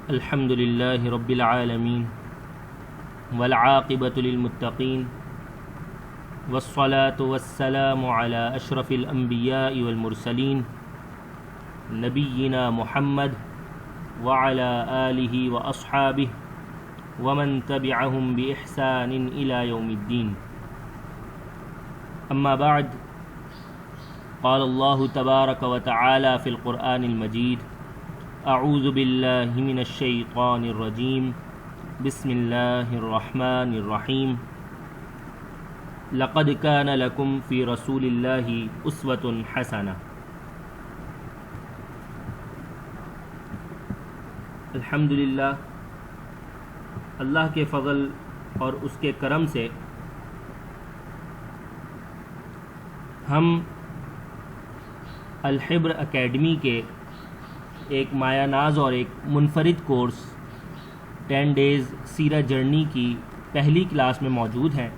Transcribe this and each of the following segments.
الحمد للہ رب العالمین والعاقبۃ للمتقین والصلاة والسلام علی اشرف الانبیاء والمرسلین نبینا محمد وعلی آلہ واصحابہ ومن تبعہم بإحسان الی یوم الدین. اما بعد، قال اللہ تبارک وتعالی فی القرآن المجید: اعوذ باللہ من الشیطان الرجیم، بسم اللہ الرحمن الرحیم. لقد کان لکم فی رسول اللہ اسوۃ حسنہ. الحمدللہ، اللہ کے فضل اور اس کے کرم سے ہم الحبر اکیڈمی کے ایک مایہ ناز اور ایک منفرد کورس 10 ڈیز سیرہ جرنی کی پہلی کلاس میں موجود ہیں.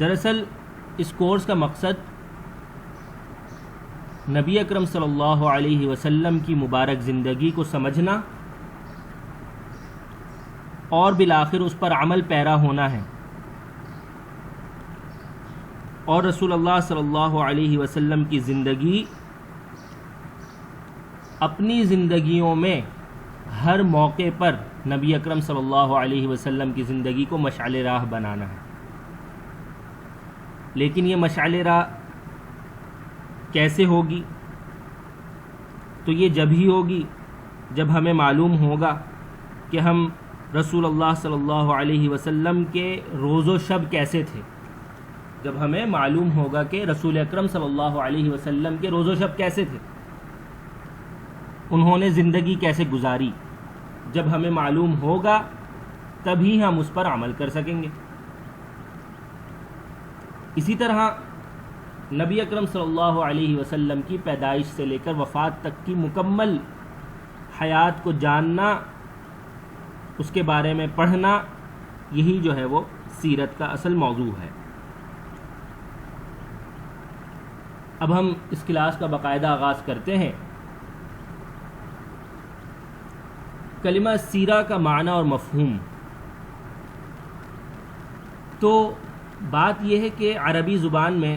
دراصل اس کورس کا مقصد نبی اکرم صلی اللہ علیہ وسلم کی مبارک زندگی کو سمجھنا اور بالآخر اس پر عمل پیرا ہونا ہے، اور رسول اللہ صلی اللہ علیہ وسلم کی زندگی اپنی زندگیوں میں ہر موقع پر نبی اکرم صلی اللہ علیہ وسلم کی زندگی کو مشعل راہ بنانا ہے. لیکن یہ مشعل راہ کیسے ہوگی؟ تو یہ جب ہی ہوگی جب ہمیں معلوم ہوگا کہ ہم رسول اللہ صلی اللہ علیہ وسلم کے روز و شب کیسے تھے. جب ہمیں معلوم ہوگا کہ رسول اکرم صلی اللہ علیہ وسلم کے روز و شب کیسے تھے، انہوں نے زندگی کیسے گزاری، جب ہمیں معلوم ہوگا تبھی ہم اس پر عمل کر سکیں گے. اسی طرح نبی اکرم صلی اللہ علیہ وسلم کی پیدائش سے لے کر وفات تک کی مکمل حیات کو جاننا، اس کے بارے میں پڑھنا، یہی جو ہے وہ سیرت کا اصل موضوع ہے. اب ہم اس کلاس کا باقاعدہ آغاز کرتے ہیں. کلمہ سیرہ کا معنی اور مفہوم. تو بات یہ ہے کہ عربی زبان میں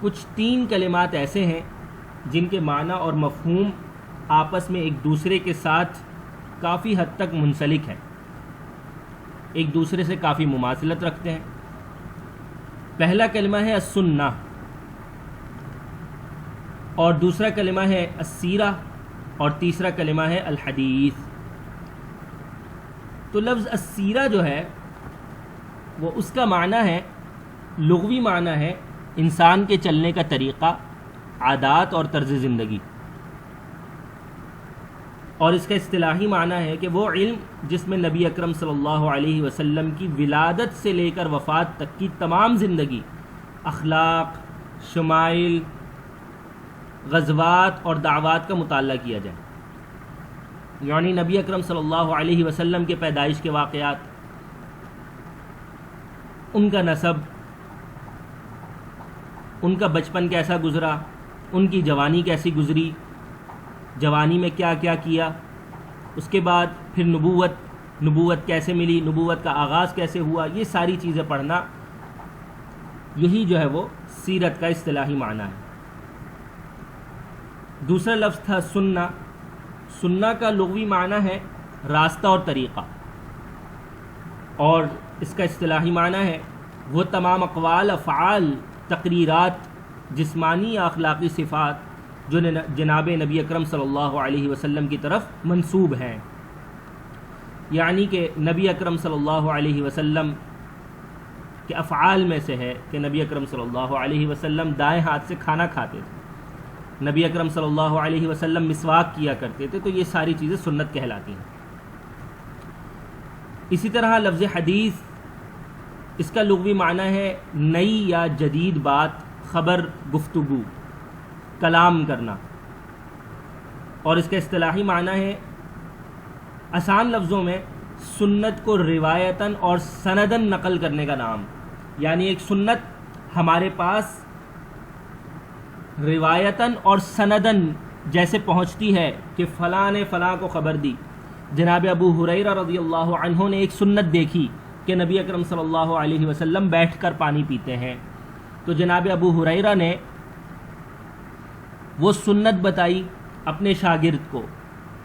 کچھ 3 کلمات ایسے ہیں جن کے معنی اور مفہوم آپس میں ایک دوسرے کے ساتھ کافی حد تک منسلک ہیں، ایک دوسرے سے کافی مماثلت رکھتے ہیں. پہلا کلمہ ہے السنہ اور دوسرا کلمہ ہے السیرہ اور تیسرا کلمہ ہے الحدیث. تو لفظ السیرہ جو ہے وہ اس کا معنی ہے، لغوی معنی ہے انسان کے چلنے کا طریقہ، عادات اور طرز زندگی. اور اس کا اصطلاحی معنی ہے کہ وہ علم جس میں نبی اکرم صلی اللہ علیہ وسلم کی ولادت سے لے کر وفات تک کی تمام زندگی، اخلاق، شمائل، غزوات اور دعوات کا مطالعہ کیا جائے. یعنی نبی اکرم صلی اللہ علیہ وسلم کے پیدائش کے واقعات، ان کا نسب، ان کا بچپن کیسا گزرا، ان کی جوانی کیسی گزری، جوانی میں کیا کیا کیا، اس کے بعد پھر نبوت کیسے ملی، نبوت کا آغاز کیسے ہوا، یہ ساری چیزیں پڑھنا، یہی جو ہے وہ سیرت کا اصطلاحی معنی ہے. دوسرا لفظ تھا سنہ. سنہ کا لغوی معنی ہے راستہ اور طریقہ، اور اس کا اصطلاحی معنی ہے وہ تمام اقوال، افعال، تقریرات، جسمانی یا اخلاقی صفات جو جناب نبی اکرم صلی اللہ علیہ وسلم کی طرف منسوب ہیں. یعنی کہ نبی اکرم صلی اللہ علیہ وسلم کے افعال میں سے ہے کہ نبی اکرم صلی اللہ علیہ وسلم دائیں ہاتھ سے کھانا کھاتے تھے، نبی اکرم صلی اللہ علیہ وسلم مسواک کیا کرتے تھے. تو یہ ساری چیزیں سنت کہلاتی ہیں. اسی طرح لفظ حدیث، اس کا لغوی معنی ہے نئی یا جدید بات، خبر، گفتگو، کلام کرنا. اور اس کا اصطلاحی معنی ہے آسان لفظوں میں سنت کو روایتاً اور سنداً نقل کرنے کا نام. یعنی ایک سنت ہمارے پاس روایتاً اور سنداً جیسے پہنچتی ہے کہ فلاں نے فلاں کو خبر دی. جناب ابو ہریرہ رضی اللہ عنہ نے ایک سنت دیکھی کہ نبی اکرم صلی اللہ علیہ وسلم بیٹھ کر پانی پیتے ہیں، تو جناب ابو ہریرہ نے وہ سنت بتائی اپنے شاگرد کو،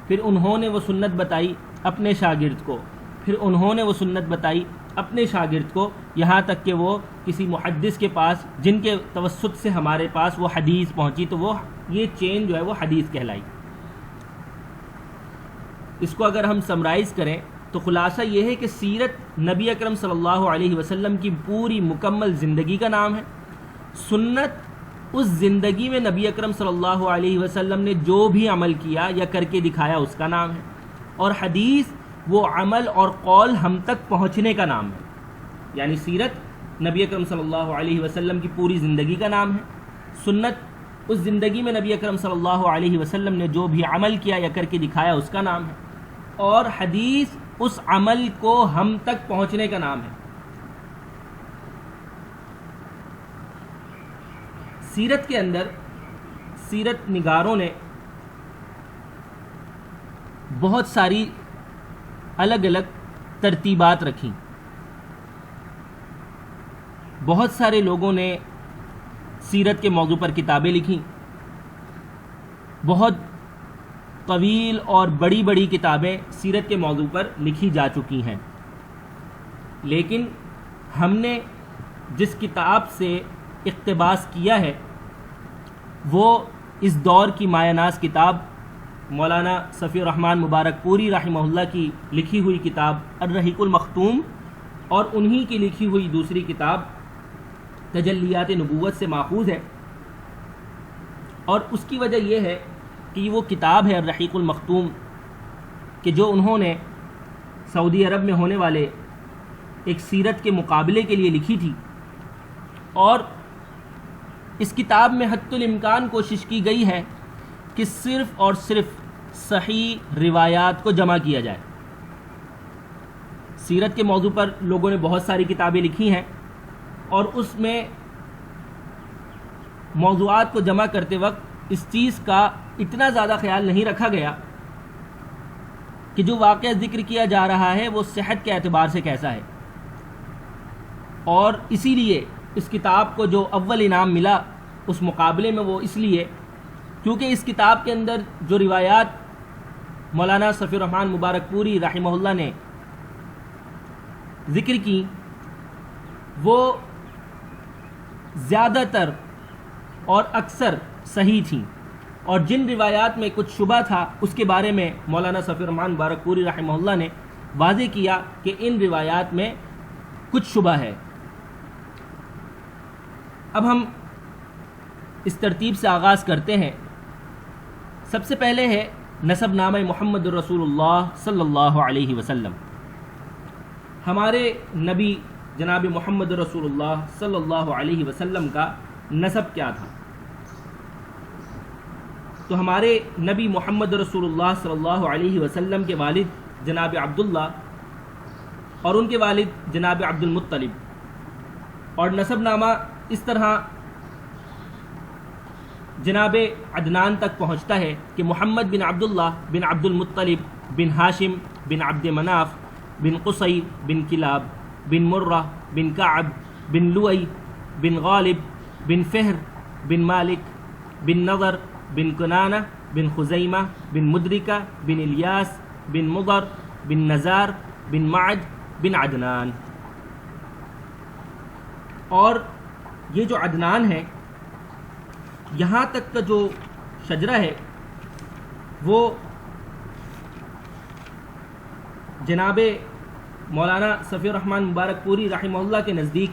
پھر انہوں نے وہ سنت بتائی اپنے شاگرد کو، پھر انہوں نے وہ سنت بتائی اپنے شاگرد کو، یہاں تک کہ وہ کسی محدث کے پاس جن کے توسط سے ہمارے پاس وہ حدیث پہنچی، تو وہ یہ چین جو ہے وہ حدیث کہلائی. اس کو اگر ہم سمرائز کریں تو خلاصہ یہ ہے کہ سیرت نبی اکرم صلی اللہ علیہ وسلم کی پوری مکمل زندگی کا نام ہے. سنت اس زندگی میں نبی اکرم صلی اللہ علیہ وسلم نے جو بھی عمل کیا یا کر کے دکھایا اس کا نام ہے، اور حدیث وہ عمل اور قول ہم تک پہنچنے کا نام ہے. یعنی سیرت نبی اکرم صلی اللہ علیہ وسلم کی پوری زندگی کا نام ہے، سنت اس زندگی میں نبی اکرم صلی اللہ علیہ وسلم نے جو بھی عمل کیا یا کر کے دکھایا اس کا نام ہے، اور حدیث اس عمل کو ہم تک پہنچنے کا نام ہے. سیرت کے اندر سیرت نگاروں نے بہت ساری الگ الگ ترتیبات رکھیں. بہت سارے لوگوں نے سیرت کے موضوع پر کتابیں لکھیں، بہت طویل اور بڑی بڑی کتابیں سیرت کے موضوع پر لکھی جا چکی ہیں. لیکن ہم نے جس کتاب سے اقتباس کیا ہے وہ اس دور کی مایہ ناز کتاب مولانا صفی الرحمن مبارک پوری رحمہ اللہ کی لکھی ہوئی کتاب الرحیق المختوم، اور انہی کی لکھی ہوئی دوسری کتاب تجلیات نبوت سے ماخوذ ہے. اور اس کی وجہ یہ ہے کہ وہ کتاب ہے الرحیق المختوم کہ جو انہوں نے سعودی عرب میں ہونے والے ایک سیرت کے مقابلے کے لیے لکھی تھی، اور اس کتاب میں حتی الامکان کوشش کی گئی ہے کہ صرف اور صرف صحیح روایات کو جمع کیا جائے. سیرت کے موضوع پر لوگوں نے بہت ساری کتابیں لکھی ہیں، اور اس میں موضوعات کو جمع کرتے وقت اس چیز کا اتنا زیادہ خیال نہیں رکھا گیا کہ جو واقعہ ذکر کیا جا رہا ہے وہ صحت کے اعتبار سے کیسا ہے. اور اسی لیے اس کتاب کو جو اول انعام ملا اس مقابلے میں وہ اس لیے کیونکہ اس کتاب کے اندر جو روایات مولانا صفی الرحمن مبارک پوری رحمہ اللہ نے ذکر کی وہ زیادہ تر اور اکثر صحیح تھیں، اور جن روایات میں کچھ شبہ تھا اس کے بارے میں مولانا صفی الرحمن مبارک پوری رحمہ اللہ نے واضح کیا کہ ان روایات میں کچھ شبہ ہے. اب ہم اس ترتیب سے آغاز کرتے ہیں. سب سے پہلے ہے نسب نامہ محمد الرسول اللہ صلی اللہ علیہ وسلم. ہمارے نبی جناب محمد رسول اللہ صلی اللہ علیہ وسلم کا نسب کیا تھا؟ تو ہمارے نبی محمد رسول اللہ صلی اللہ علیہ وسلم کے والد جناب عبداللہ اور ان کے والد جناب عبد المطلب، اور نسب نامہ اس طرح جناب عدنان تک پہنچتا ہے کہ محمد بن عبداللہ بن عبد المطلب بن ہاشم بن عبد مناف بن قصی بن کلاب بن مرہ بن کعب بن لؤی بن غالب بن فہر بن مالک بن نضر بن کنانہ بن خزیمہ بن مدرکہ بن الیاس بن مضر بن نزار بن معد بن عدنان. اور یہ جو عدنان ہے یہاں تک کا جو شجرہ ہے وہ جناب مولانا صفی الرحمن مبارک پوری رحمہ اللہ کے نزدیک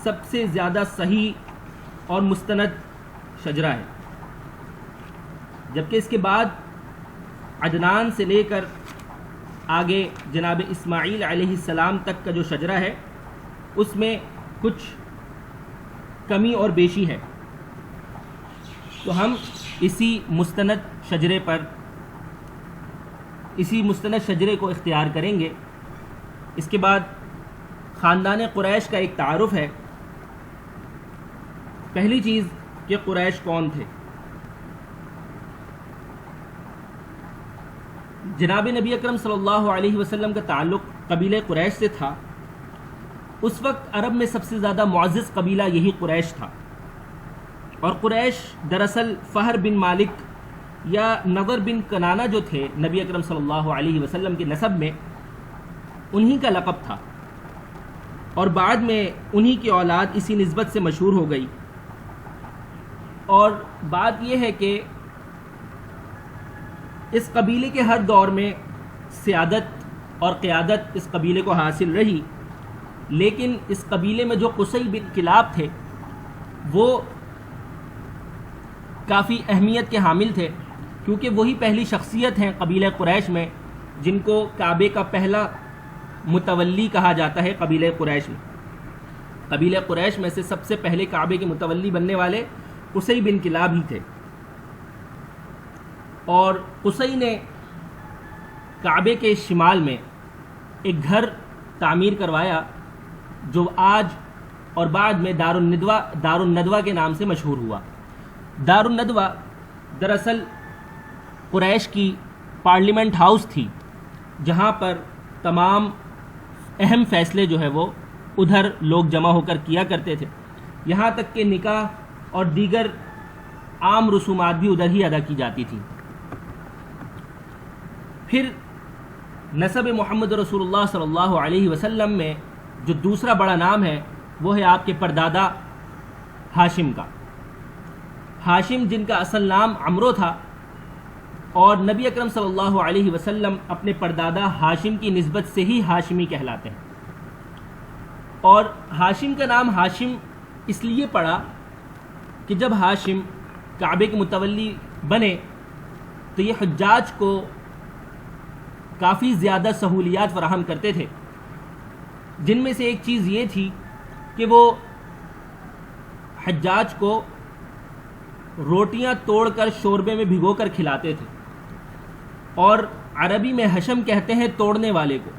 سب سے زیادہ صحیح اور مستند شجرہ ہے، جبکہ اس کے بعد عدنان سے لے کر آگے جناب اسماعیل علیہ السلام تک کا جو شجرہ ہے اس میں کچھ کمی اور بیشی ہے. تو ہم اسی مستند شجرے کو اختیار کریں گے. اس کے بعد خاندان قریش کا ایک تعارف ہے. پہلی چیز کہ قریش کون تھے. جناب نبی اکرم صلی اللہ علیہ وسلم کا تعلق قبیلہ قریش سے تھا. اس وقت عرب میں سب سے زیادہ معزز قبیلہ یہی قریش تھا، اور قریش دراصل فہر بن مالک یا نضر بن کنانہ جو تھے نبی اکرم صلی اللہ علیہ وسلم کے نسب میں، انہی کا لقب تھا، اور بعد میں انہی کی اولاد اسی نسبت سے مشہور ہو گئی. اور بات یہ ہے کہ اس قبیلے کے ہر دور میں سیادت اور قیادت اس قبیلے کو حاصل رہی، لیکن اس قبیلے میں جو قصی بن کلاب تھے وہ کافی اہمیت کے حامل تھے، کیونکہ وہی پہلی شخصیت ہیں قبیلہ قریش میں جن کو کعبے کا پہلا متولی کہا جاتا ہے. قبیلہ قریش میں سے سب سے پہلے کعبے کے متولی بننے والے قصی بن کلاب ہی تھے. اور قصی نے کعبے کے شمال میں ایک گھر تعمیر کروایا جو آج اور بعد میں دار الندوہ کے نام سے مشہور ہوا. دار الندوہ دراصل قریش کی پارلیمنٹ ہاؤس تھی، جہاں پر تمام اہم فیصلے جو ہے وہ ادھر لوگ جمع ہو کر کیا کرتے تھے. یہاں تک کہ نکاح اور دیگر عام رسومات بھی ادھر ہی ادا کی جاتی تھی. پھر نسب محمد رسول اللہ صلی اللہ علیہ وسلم میں جو دوسرا بڑا نام ہے وہ ہے آپ کے پردادا ہاشم کا. ہاشم جن کا اصل نام عمرو تھا، اور نبی اکرم صلی اللہ علیہ وسلم اپنے پردادا ہاشم کی نسبت سے ہی ہاشمی کہلاتے ہیں. اور ہاشم کا نام ہاشم اس لیے پڑا کہ جب ہاشم کعبے کے متولی بنے تو یہ حجاج کو کافی زیادہ سہولیات فراہم کرتے تھے، جن میں سے ایک چیز یہ تھی کہ وہ حجاج کو روٹیاں توڑ کر شوربے میں بھگو کر کھلاتے تھے. اور عربی میں حشم کہتے ہیں توڑنے والے کو،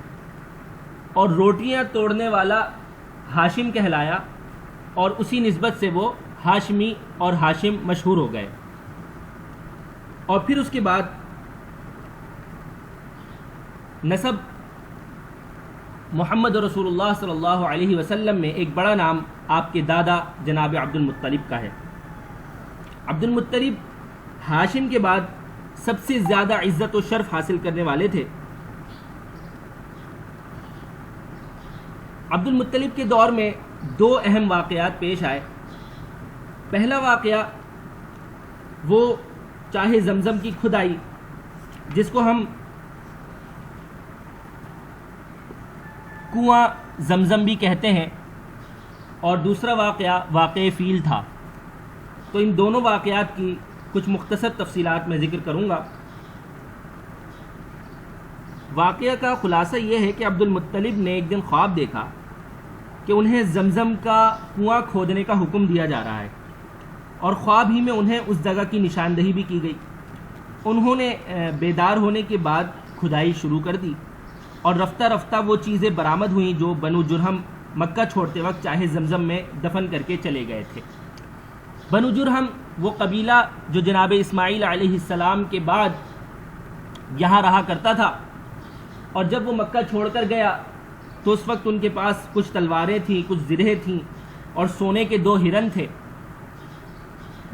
اور روٹیاں توڑنے والا ہاشم کہلایا، اور اسی نسبت سے وہ ہاشمی اور ہاشم مشہور ہو گئے. اور پھر اس کے بعد نسب محمد رسول اللہ صلی اللہ علیہ وسلم میں ایک بڑا نام آپ کے دادا جناب عبد المطلب کا ہے. عبد المطلب ہاشم کے بعد سب سے زیادہ عزت و شرف حاصل کرنے والے تھے. عبد المطلب کے دور میں دو اہم واقعات پیش آئے. پہلا واقعہ وہ چاہے زمزم کی کھدائی جس کو ہم کنواں زمزم بھی کہتے ہیں، اور دوسرا واقعہ واقع فیل تھا. تو ان دونوں واقعات کی کچھ مختصر تفصیلات میں ذکر کروں گا. واقعہ کا خلاصہ یہ ہے کہ عبد المطلب نے ایک دن خواب دیکھا کہ انہیں زمزم کا کنواں کھودنے کا حکم دیا جا رہا ہے، اور خواب ہی میں انہیں اس جگہ کی نشاندہی بھی کی گئی. انہوں نے بیدار ہونے کے بعد کھدائی شروع کر دی، اور رفتہ رفتہ وہ چیزیں برآمد ہوئیں جو بنو جرہم مکہ چھوڑتے وقت چاہے زمزم میں دفن کر کے چلے گئے تھے. بنو جرہم وہ قبیلہ جو جناب اسماعیل علیہ السلام کے بعد یہاں رہا کرتا تھا، اور جب وہ مکہ چھوڑ کر گیا تو اس وقت ان کے پاس کچھ تلواریں تھیں، کچھ زرہیں تھیں، اور سونے کے 2 ہرن تھے.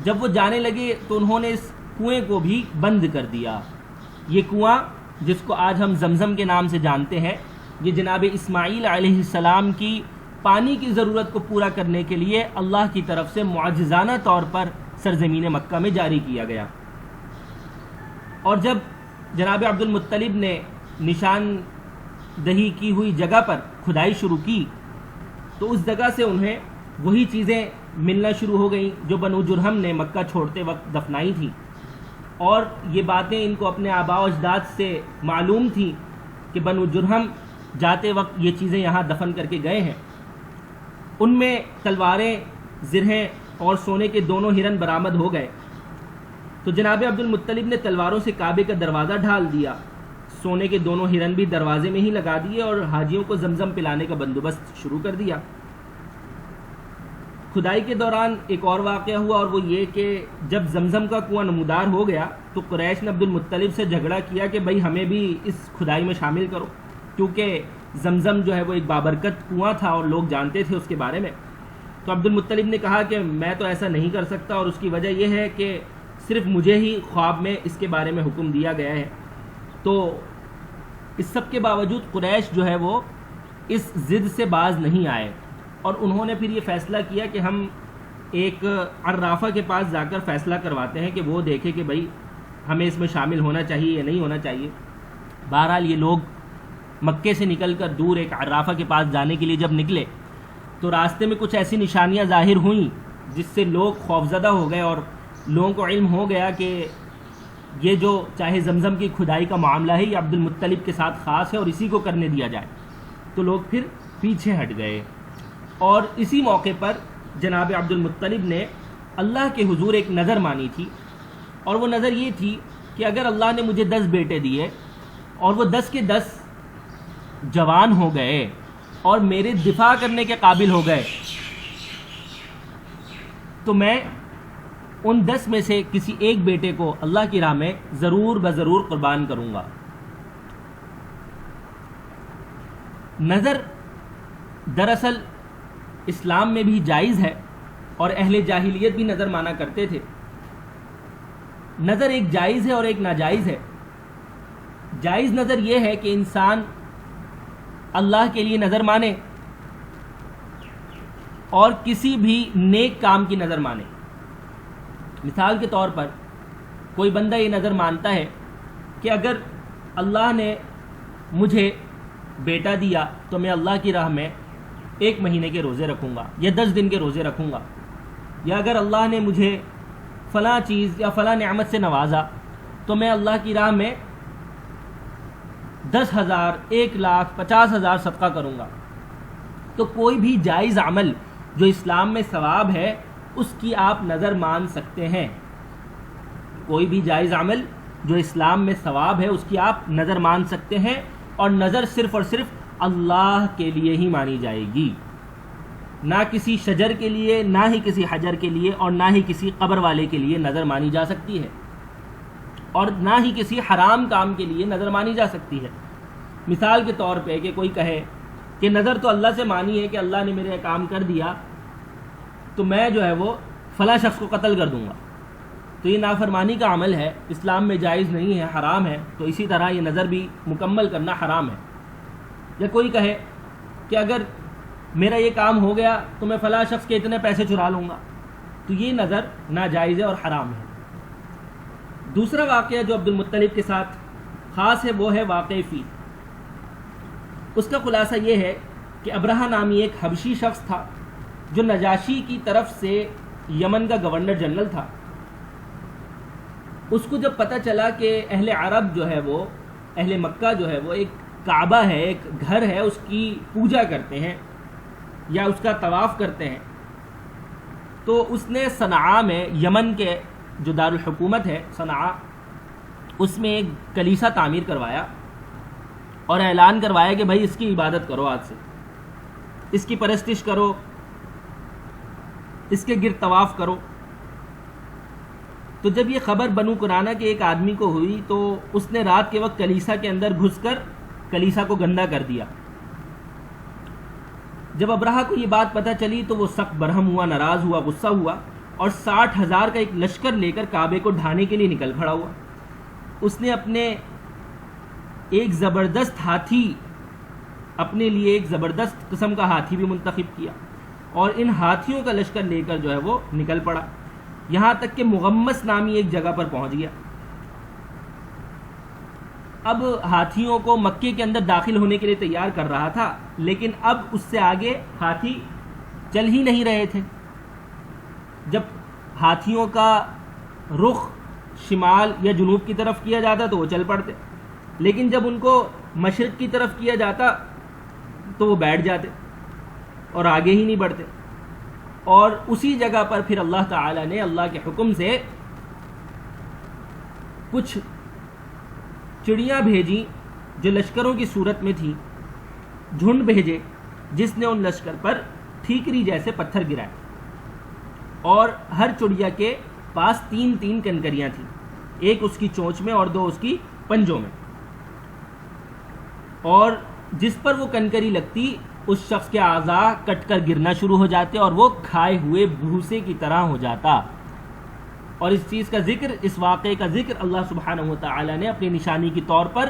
جب وہ جانے لگے تو انہوں نے اس کنویں کو بھی بند کر دیا. یہ کنواں جس کو آج ہم زمزم کے نام سے جانتے ہیں، یہ جناب اسماعیل علیہ السلام کی پانی کی ضرورت کو پورا کرنے کے لیے اللہ کی طرف سے معجزانہ طور پر سرزمین مکہ میں جاری کیا گیا. اور جب جناب عبد المطلب نے نشان دہی کی ہوئی جگہ پر کھدائی شروع کی تو اس جگہ سے انہیں وہی چیزیں ملنا شروع ہو گئیں جو بنو جرہم نے مکہ چھوڑتے وقت دفنائی تھیں. اور یہ باتیں ان کو اپنے آباء و اجداد سے معلوم تھیں کہ بنو جرہم جاتے وقت یہ چیزیں یہاں دفن کر کے گئے ہیں. ان میں تلواریں، زرہیں اور سونے کے 2 ہرن برآمد ہو گئے. تو جناب عبد المطلب نے تلواروں سے کعبے کا دروازہ ڈھال دیا، سونے کے 2 ہرن بھی دروازے میں ہی لگا دیے، اور حاجیوں کو زمزم پلانے کا بندوبست شروع کر دیا. کھدائی کے دوران ایک اور واقعہ ہوا، اور وہ یہ کہ جب زمزم کا کنواں نمودار ہو گیا تو قریش نے عبد المطلب سے جھگڑا کیا کہ بھائی ہمیں بھی اس کھدائی میں شامل کرو، کیونکہ زمزم جو ہے وہ ایک بابرکت کنواں تھا اور لوگ جانتے تھے اس کے بارے میں۔ تو عبد المطلب نے کہا کہ میں تو ایسا نہیں کر سکتا، اور اس کی وجہ یہ ہے کہ صرف مجھے ہی خواب میں اس کے بارے میں حکم دیا گیا ہے۔ تو اس سب کے باوجود قریش جو ہے وہ اس ضد سے باز نہیں آئے، اور انہوں نے پھر یہ فیصلہ کیا کہ ہم ایک عرافہ کے پاس جا کر فیصلہ کرواتے ہیں کہ وہ دیکھے کہ بھائی ہمیں اس میں شامل ہونا چاہیے یا نہیں ہونا چاہیے۔ بہرحال یہ لوگ مکے سے نکل کر دور ایک عرافہ کے پاس جانے کے لیے جب نکلے تو راستے میں کچھ ایسی نشانیاں ظاہر ہوئیں جس سے لوگ خوفزدہ ہو گئے، اور لوگوں کو علم ہو گیا کہ یہ جو چاہے زمزم کی کھدائی کا معاملہ ہے یہ عبد المطلب کے ساتھ خاص ہے اور اسی کو کرنے دیا جائے۔ تو لوگ پھر پیچھے ہٹ گئے، اور اسی موقع پر جناب عبد المطلب نے اللہ کے حضور ایک نظر مانی تھی، اور وہ نظر یہ تھی کہ اگر اللہ نے مجھے 10 بیٹے دیے اور وہ 10 کے 10 جوان ہو گئے اور میرے دفاع کرنے کے قابل ہو گئے تو میں ان 10 میں سے کسی ایک بیٹے کو اللہ کی راہ میں ضرور بضرور قربان کروں گا۔ نظر دراصل اسلام میں بھی جائز ہے، اور اہل جاہلیت بھی نظر مانا کرتے تھے۔ نظر ایک جائز ہے اور ایک ناجائز ہے۔ جائز نظر یہ ہے کہ انسان اللہ کے لیے نظر مانے اور کسی بھی نیک کام کی نظر مانے۔ مثال کے طور پر کوئی بندہ یہ نظر مانتا ہے کہ اگر اللہ نے مجھے بیٹا دیا تو میں اللہ کی راہ میں 1 مہینے کے روزے رکھوں گا یا 10 دن کے روزے رکھوں گا، یا اگر اللہ نے مجھے فلاں چیز یا فلاں نعمت سے نوازا تو میں اللہ کی راہ میں 10,000 1,00,000 50,000 صدقہ کروں گا۔ تو کوئی بھی جائز عمل جو اسلام میں ثواب ہے اس کی آپ نظر مان سکتے ہیں۔ کوئی بھی جائز عمل جو اسلام میں ثواب ہے اس کی آپ نظر مان سکتے ہیں، اور نظر صرف اور صرف اللہ کے لیے ہی مانی جائے گی، نہ کسی شجر کے لیے، نہ ہی کسی حجر کے لیے، اور نہ ہی کسی قبر والے کے لیے نظر مانی جا سکتی ہے، اور نہ ہی کسی حرام کام کے لیے نظر مانی جا سکتی ہے۔ مثال کے طور پہ کہ کوئی کہے کہ نظر تو اللہ سے مانی ہے کہ اللہ نے میرے کام کر دیا تو میں جو ہے وہ فلاں شخص کو قتل کر دوں گا، تو یہ نافرمانی کا عمل ہے، اسلام میں جائز نہیں ہے، حرام ہے۔ تو اسی طرح یہ نظر بھی مکمل کرنا حرام ہے۔ یا کوئی کہے کہ اگر میرا یہ کام ہو گیا تو میں فلاں شخص کے اتنے پیسے چرا لوں گا، تو یہ نظر ناجائز ہے اور حرام ہے۔ دوسرا واقعہ جو عبد المطلب کے ساتھ خاص ہے وہ ہے واقعہ فیل۔ اس کا خلاصہ یہ ہے کہ ابرہہ نامی ایک حبشی شخص تھا جو نجاشی کی طرف سے یمن کا گورنر جنرل تھا۔ اس کو جب پتہ چلا کہ اہل عرب جو ہے وہ، اہل مکہ جو ہے وہ ایک کعبہ ہے، ایک گھر ہے، اس کی پوجا کرتے ہیں یا اس کا طواف کرتے ہیں، تو اس نے صنعاء میں، یمن کے جو دارالحکومت ہے صنعاء، اس میں ایک کلیسا تعمیر کروایا اور اعلان کروایا کہ بھائی اس کی عبادت کرو، آج سے اس کی پرستش کرو، اس کے گرد طواف کرو۔ تو جب یہ خبر بنو کنانہ کے ایک آدمی کو ہوئی تو اس نے رات کے وقت کلیسا کے اندر گھس کر کلیسا کو گندا کر دیا۔ جب ابرہہ کو یہ بات پتہ چلی تو وہ سخت برہم ہوا، ناراض ہوا، غصہ ہوا، اور 60,000 کا ایک لشکر لے کر کعبے کو ڈھانے کے لیے نکل کھڑا ہوا۔ اس نے اپنے ایک زبردست ہاتھی، اپنے لیے ایک زبردست قسم کا ہاتھی بھی منتخب کیا، اور ان ہاتھیوں کا لشکر لے کر جو ہے وہ نکل پڑا، یہاں تک کہ مغمس نامی ایک جگہ پر پہنچ گیا۔ اب ہاتھیوں کو مکے کے اندر داخل ہونے کے لیے تیار کر رہا تھا، لیکن اب اس سے آگے ہاتھی چل ہی نہیں رہے تھے۔ جب ہاتھیوں کا رخ شمال یا جنوب کی طرف کیا جاتا تو وہ چل پڑتے، لیکن جب ان کو مشرق کی طرف کیا جاتا تو وہ بیٹھ جاتے اور آگے ہی نہیں بڑھتے۔ اور اسی جگہ پر پھر اللہ تعالی نے اللہ کے حکم سے کچھ چڑیاں بھیجی جو لشکروں کی صورت میں تھی، جھنڈ بھیجے جس نے ان لشکر پر ٹھیکری جیسے پتھر گرائے، اور ہر چڑیا کے پاس 3 کنکریاں تھیں، ایک اس کی چونچ میں اور 2 اس کی پنجوں میں، اور جس پر وہ کنکری لگتی اس شخص کے اعضاء کٹ کر گرنا شروع ہو جاتے اور وہ کھائے ہوئے بھوسے کی طرح ہو جاتا۔ اور اس چیز کا ذکر، اس واقعے کا ذکر اللہ سبحانہ و تعالی نے اپنی نشانی کے طور پر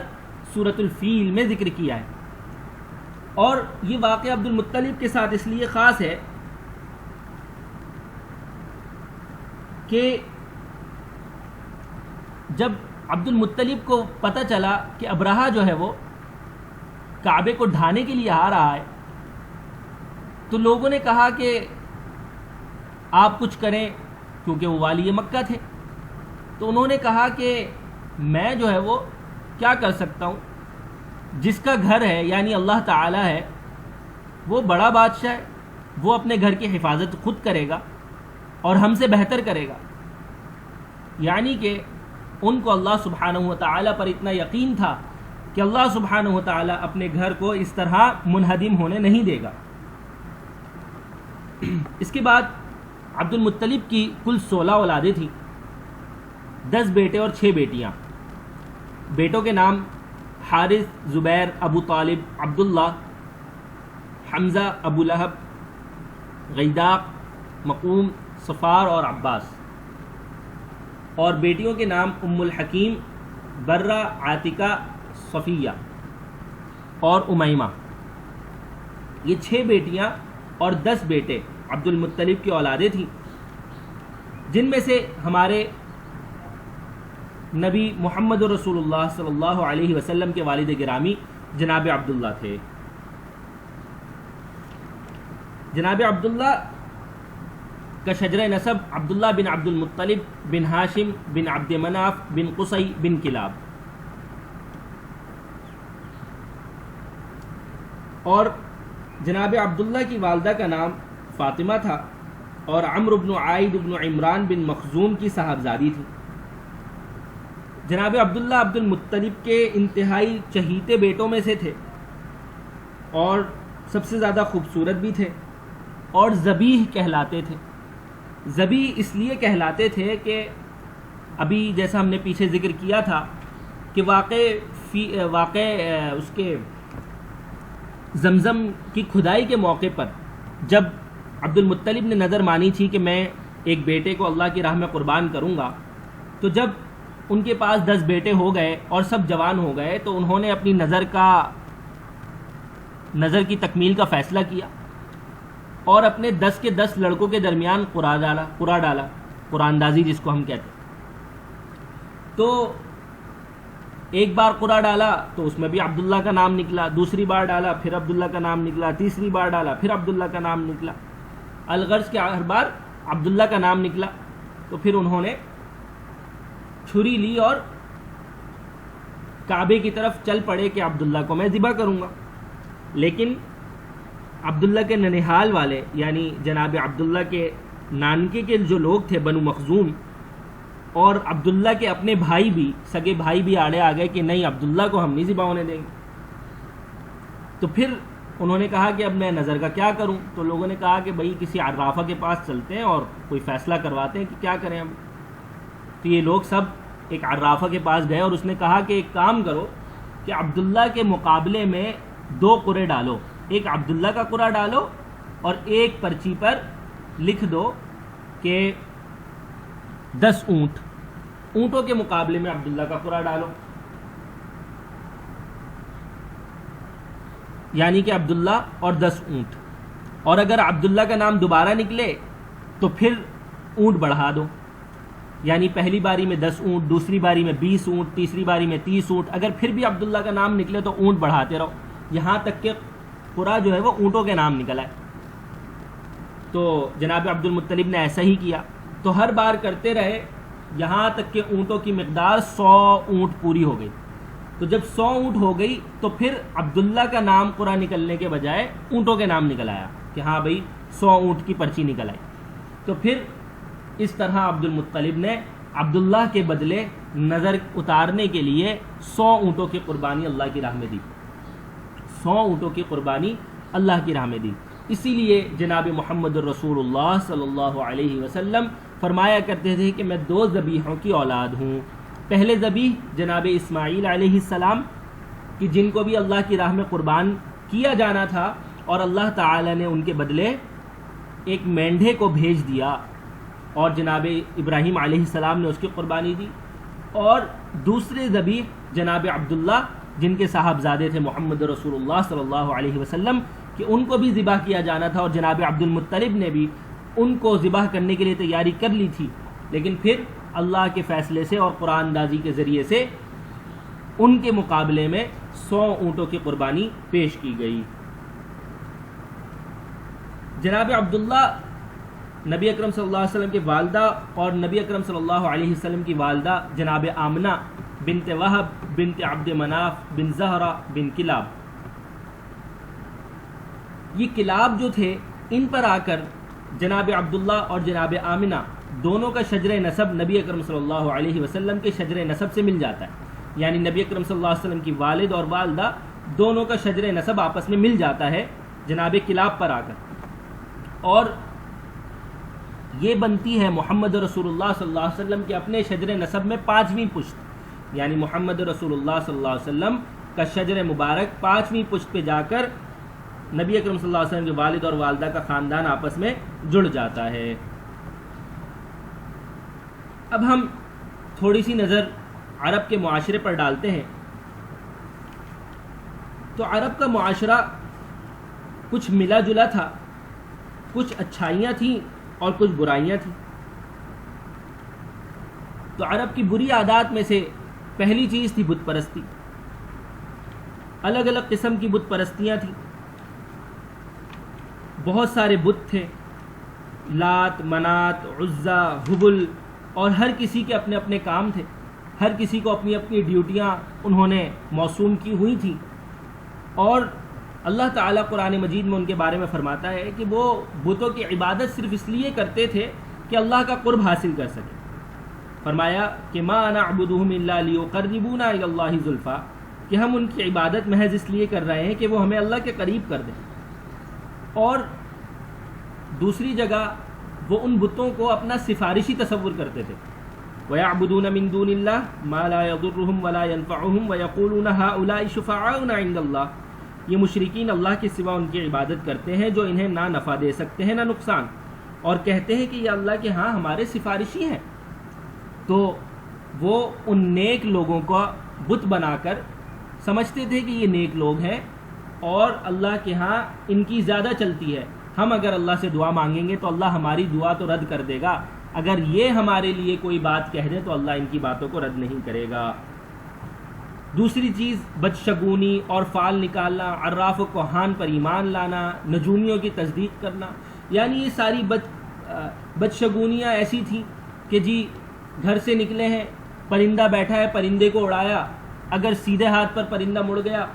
سورۃ الفیل میں ذکر کیا ہے۔ اور یہ واقعہ عبد المطلب کے ساتھ اس لیے خاص ہے کہ جب عبد المطلب کو پتہ چلا کہ ابرہہ جو ہے وہ کعبے کو ڈھانے کے لیے آ رہا ہے، تو لوگوں نے کہا کہ آپ کچھ کریں، کیونکہ وہ والی مکہ تھے۔ تو انہوں نے کہا کہ میں جو ہے وہ کیا کر سکتا ہوں، جس کا گھر ہے یعنی اللہ تعالی ہے، وہ بڑا بادشاہ ہے، وہ اپنے گھر کی حفاظت خود کرے گا اور ہم سے بہتر کرے گا۔ یعنی کہ ان کو اللہ سبحانہ و تعالی پر اتنا یقین تھا کہ اللہ سبحانہ و تعالی اپنے گھر کو اس طرح منہدم ہونے نہیں دے گا۔ اس کے بعد عبد المطلب کی کل 16 اولادیں تھیں، 10 بیٹے اور 6 بیٹیاں۔ بیٹوں کے نام حارث، زبیر، ابو طالب، عبداللہ، حمزہ، ابو لہب، غیداق، مقوم، صفار اور عباس۔ اور بیٹیوں کے نام ام الحکیم، برہ، عاتکہ، صفیہ اور امیمہ۔ یہ 6 بیٹیاں اور 10 بیٹے عبد المطلب کی اولادیں تھیں، جن میں سے ہمارے نبی محمد رسول اللہ صلی اللہ علیہ وسلم کے والد گرامی جناب عبداللہ تھے۔ جناب عبداللہ کا شجرہ نسب عبداللہ بن عبد المطلب بن ہاشم بن عبد مناف بن قصی بن کلاب، اور جناب عبداللہ کی والدہ کا نام فاطمہ تھا، اور عمرو بن عائد بن عمران بن مخزوم کی صاحبزادی تھی۔ جناب عبداللہ عبد المطلب کے انتہائی چہیتے بیٹوں میں سے تھے، اور سب سے زیادہ خوبصورت بھی تھے، اور ذبیح کہلاتے تھے۔ ذبیح اس لیے کہلاتے تھے کہ ابھی جیسا ہم نے پیچھے ذکر کیا تھا کہ واقع اس کے زمزم کی کھدائی کے موقع پر جب عبد المطلب نے نظر مانی تھی کہ میں ایک بیٹے کو اللہ کی راہ میں قربان کروں گا، تو جب ان کے پاس 10 بیٹے ہو گئے اور سب جوان ہو گئے تو انہوں نے اپنی نظر کی تکمیل کا فیصلہ کیا اور اپنے 10 کے 10 لڑکوں کے درمیان قرعہ ڈالا، قرعہ اندازی جس کو ہم کہتے ہیں۔ تو ایک بار قرعہ ڈالا تو اس میں بھی عبداللہ کا نام نکلا، دوسری بار ڈالا پھر عبداللہ کا نام نکلا، تیسری بار ڈالا پھر عبداللہ کا نام نکلا، الغرض کے ہر بار عبداللہ کا نام نکلا۔ تو پھر انہوں نے چھری لی اور کعبے کی طرف چل پڑے کہ عبداللہ کو میں ذبح کروں گا، لیکن عبداللہ کے ننہال والے یعنی جناب عبداللہ کے نانکے کے جو لوگ تھے بنو مخزوم، اور عبداللہ کے اپنے بھائی بھی، سگے بھائی بھی آڑے آ گئے کہ نہیں، عبداللہ کو ہم نہیں ذبح ہونے دیں گے۔ تو پھر انہوں نے کہا کہ اب میں نظر کا کیا کروں؟ تو لوگوں نے کہا کہ بھئی کسی عرافہ کے پاس چلتے ہیں اور کوئی فیصلہ کرواتے ہیں کہ کیا کریں ہم۔ تو یہ لوگ سب ایک عرافہ کے پاس گئے اور اس نے کہا کہ ایک کام کرو کہ عبداللہ کے مقابلے میں 2 قرعے ڈالو، ایک عبداللہ کا قرعہ ڈالو اور ایک پرچی پر لکھ دو کہ 10 اونٹوں کے مقابلے میں عبداللہ کا قرعہ ڈالو، یعنی کہ عبداللہ اور 10 اونٹ، اور اگر عبداللہ کا نام دوبارہ نکلے تو پھر اونٹ بڑھا دو، یعنی پہلی باری میں 10 اونٹ، دوسری باری میں 20 اونٹ، تیسری باری میں 30 اونٹ، اگر پھر بھی عبداللہ کا نام نکلے تو اونٹ بڑھاتے رہو، یہاں تک کہ قرعہ جو ہے وہ اونٹوں کے نام نکلا ہے۔ تو جناب عبد المطلب نے ایسا ہی کیا، تو ہر بار کرتے رہے یہاں تک کہ اونٹوں کی مقدار 100 اونٹ پوری ہو گئی۔ تو جب 100 اونٹ ہو گئی تو پھر عبداللہ کا نام قرعہ نکلنے کے بجائے اونٹوں کے نام نکل آیا کہ ہاں بھئی 100 اونٹ کی پرچی نکل آئی۔ تو پھر اس طرح عبد المطلب نے عبداللہ کے بدلے نظر اتارنے کے لیے 100 اونٹوں کی قربانی اللہ کی راہ میں دی، 100 اونٹوں کی قربانی اللہ کی راہ میں دی۔ اسی لیے جناب محمد الرسول اللہ صلی اللہ علیہ وسلم فرمایا کرتے تھے کہ میں 2 ذبیحوں کی اولاد ہوں. پہلے ذبیح جناب اسماعیل علیہ السلام کہ جن کو بھی اللہ کی راہ میں قربان کیا جانا تھا، اور اللہ تعالی نے ان کے بدلے ایک مینڈھے کو بھیج دیا اور جناب ابراہیم علیہ السلام نے اس کی قربانی دی. اور دوسرے ذبیح جناب عبداللہ جن کے صاحبزادے تھے محمد رسول اللہ صلی اللہ علیہ وسلم کہ ان کو بھی ذبح کیا جانا تھا، اور جناب عبد المطلب نے بھی ان کو ذبح کرنے کے لیے تیاری کر لی تھی، لیکن پھر اللہ کے فیصلے سے اور قرآن اندازی کے ذریعے سے ان کے مقابلے میں 100 اونٹوں کی قربانی پیش کی گئی. جناب عبداللہ نبی اکرم صلی اللہ علیہ وسلم کی والدہ اور نبی اکرم صلی اللہ علیہ وسلم کی والدہ جناب آمنہ بنت وہب بنت عبد مناف بن زہرہ بن کلاب، یہ کلاب جو تھے ان پر آ کر جناب عبداللہ اور جناب آمنہ دونوں کا شجر نسب نبی اکرم صلی اللہ علیہ وسلم کے شجر نسب سے مل جاتا ہے. یعنی نبی اکرم صلی اللہ علیہ وسلم کی والد اور والدہ دونوں کا شجر نسب آپس میں مل جاتا ہے جناب کلاب پر آ کر، اور یہ بنتی ہے محمد رسول اللہ صلی اللہ علیہ وسلم کے اپنے شجر نسب میں 5ویں پشت. یعنی محمد رسول اللہ صلی اللہ علیہ وسلم کا شجر مبارک 5ویں پشت پہ جا کر نبی اکرم صلی اللہ علیہ وسلم کے والد اور والدہ کا خاندان آپس میں جڑ جاتا ہے. اب ہم تھوڑی سی نظر عرب کے معاشرے پر ڈالتے ہیں. تو عرب کا معاشرہ کچھ ملا جلا تھا، کچھ اچھائیاں تھیں اور کچھ برائیاں تھیں. تو عرب کی بری عادات میں سے پہلی چیز تھی بت پرستی. الگ الگ قسم کی بت پرستیاں تھیں، بہت سارے بت تھے، لات، منات، عزا، ہبل، اور ہر کسی کے اپنے اپنے کام تھے، ہر کسی کو اپنی اپنی ڈیوٹیاں انہوں نے موسوم کی ہوئی تھیں. اور اللہ تعالیٰ قرآن مجید میں ان کے بارے میں فرماتا ہے کہ وہ بتوں کی عبادت صرف اس لیے کرتے تھے کہ اللہ کا قرب حاصل کر سکے. فرمایا کہ ما نعبدهم الا لیقربونا الی اللہ زلفیٰ، کہ ہم ان کی عبادت محض اس لیے کر رہے ہیں کہ وہ ہمیں اللہ کے قریب کر دیں. اور دوسری جگہ وہ ان بتوں کو اپنا سفارشی تصور کرتے تھے. وَيَعْبُدُونَ مِن دُونِ اللَّهِ مَا لَا يَضُرُّهُمْ وَلَا يَنفَعُهُمْ وَيَقُولُونَ هَؤُلَاءِ شُفَعَاؤُنَا عِندَ اللَّهِ، یہ مشرکین اللہ کے سوا ان کی عبادت کرتے ہیں جو انہیں نہ نفع دے سکتے ہیں نہ نقصان، اور کہتے ہیں کہ یہ اللہ کے ہاں ہمارے سفارشی ہیں. تو وہ ان نیک لوگوں کو بت بنا کر سمجھتے تھے کہ یہ نیک لوگ ہیں اور اللہ کے ہاں ان کی زیادہ چلتی ہے. ہم اگر اللہ سے دعا مانگیں گے تو اللہ ہماری دعا تو رد کر دے گا، اگر یہ ہمارے لیے کوئی بات کہہ دیں تو اللہ ان کی باتوں کو رد نہیں کرے گا. دوسری چیز بدشگونی اور فال نکالنا، عراف و کوہان پر ایمان لانا، نجومیوں کی تصدیق کرنا. یعنی یہ ساری بدشگونیاں ایسی تھیں کہ جی گھر سے نکلے ہیں، پرندہ بیٹھا ہے، پرندے کو اڑایا، اگر سیدھے ہاتھ پر پرندہ مڑ گیا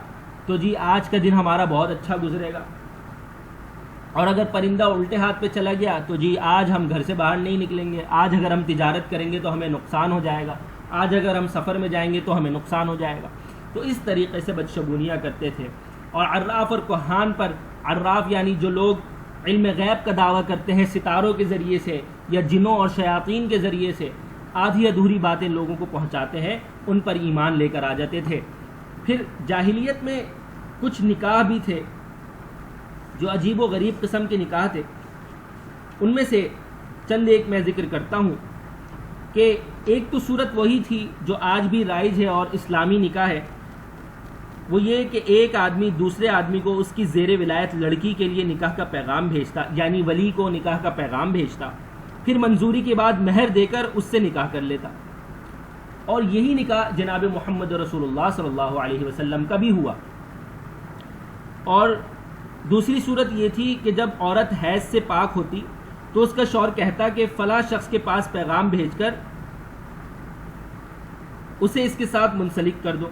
تو جی آج کا دن ہمارا بہت اچھا گزرے گا، اور اگر پرندہ الٹے ہاتھ پہ چلا گیا تو جی آج ہم گھر سے باہر نہیں نکلیں گے، آج اگر ہم تجارت کریں گے تو ہمیں نقصان ہو جائے گا، آج اگر ہم سفر میں جائیں گے تو ہمیں نقصان ہو جائے گا. تو اس طریقے سے بدشگونیاں کرتے تھے. اور عراف اور کوہان پر، عراف یعنی جو لوگ علم غیب کا دعویٰ کرتے ہیں ستاروں کے ذریعے سے یا جنوں اور شیاطین کے ذریعے سے آدھی ادھوری باتیں لوگوں کو پہنچاتے ہیں، ان پر ایمان لے کر آ جاتے تھے. پھر جاہلیت میں کچھ نکاح بھی تھے جو عجیب و غریب قسم کے نکاح تھے. ان میں سے چند ایک میں ذکر کرتا ہوں کہ ایک تو صورت وہی تھی جو آج بھی رائج ہے اور اسلامی نکاح ہے، وہ یہ کہ ایک آدمی دوسرے آدمی کو اس کی زیر ولایت لڑکی کے لیے نکاح کا پیغام بھیجتا، یعنی ولی کو نکاح کا پیغام بھیجتا، پھر منظوری کے بعد مہر دے کر اس سے نکاح کر لیتا. اور یہی نکاح جناب محمد رسول اللہ صلی اللہ علیہ وسلم کا بھی ہوا. اور دوسری صورت یہ تھی کہ جب عورت حیض سے پاک ہوتی تو اس کا شوہر کہتا کہ فلاں شخص کے پاس پیغام بھیج کر اسے اس کے ساتھ منسلک کر دو،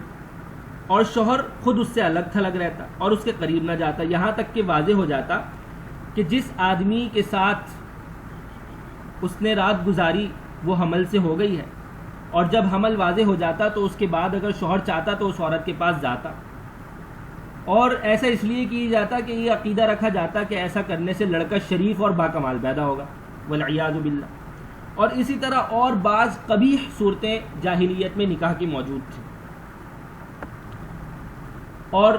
اور شوہر خود اس سے الگ تھلگ رہتا اور اس کے قریب نہ جاتا، یہاں تک کہ واضح ہو جاتا کہ جس آدمی کے ساتھ اس نے رات گزاری وہ حمل سے ہو گئی ہے. اور جب حمل واضح ہو جاتا تو اس کے بعد اگر شوہر چاہتا تو اس عورت کے پاس جاتا. اور ایسا اس لیے کیا جاتا کہ یہ عقیدہ رکھا جاتا کہ ایسا کرنے سے لڑکا شریف اور باکمال پیدا ہوگا، والعیاذ باللہ۔ اور اسی طرح اور بعض قبیح صورتیں جاہلیت میں نکاح کی موجود تھیں۔ اور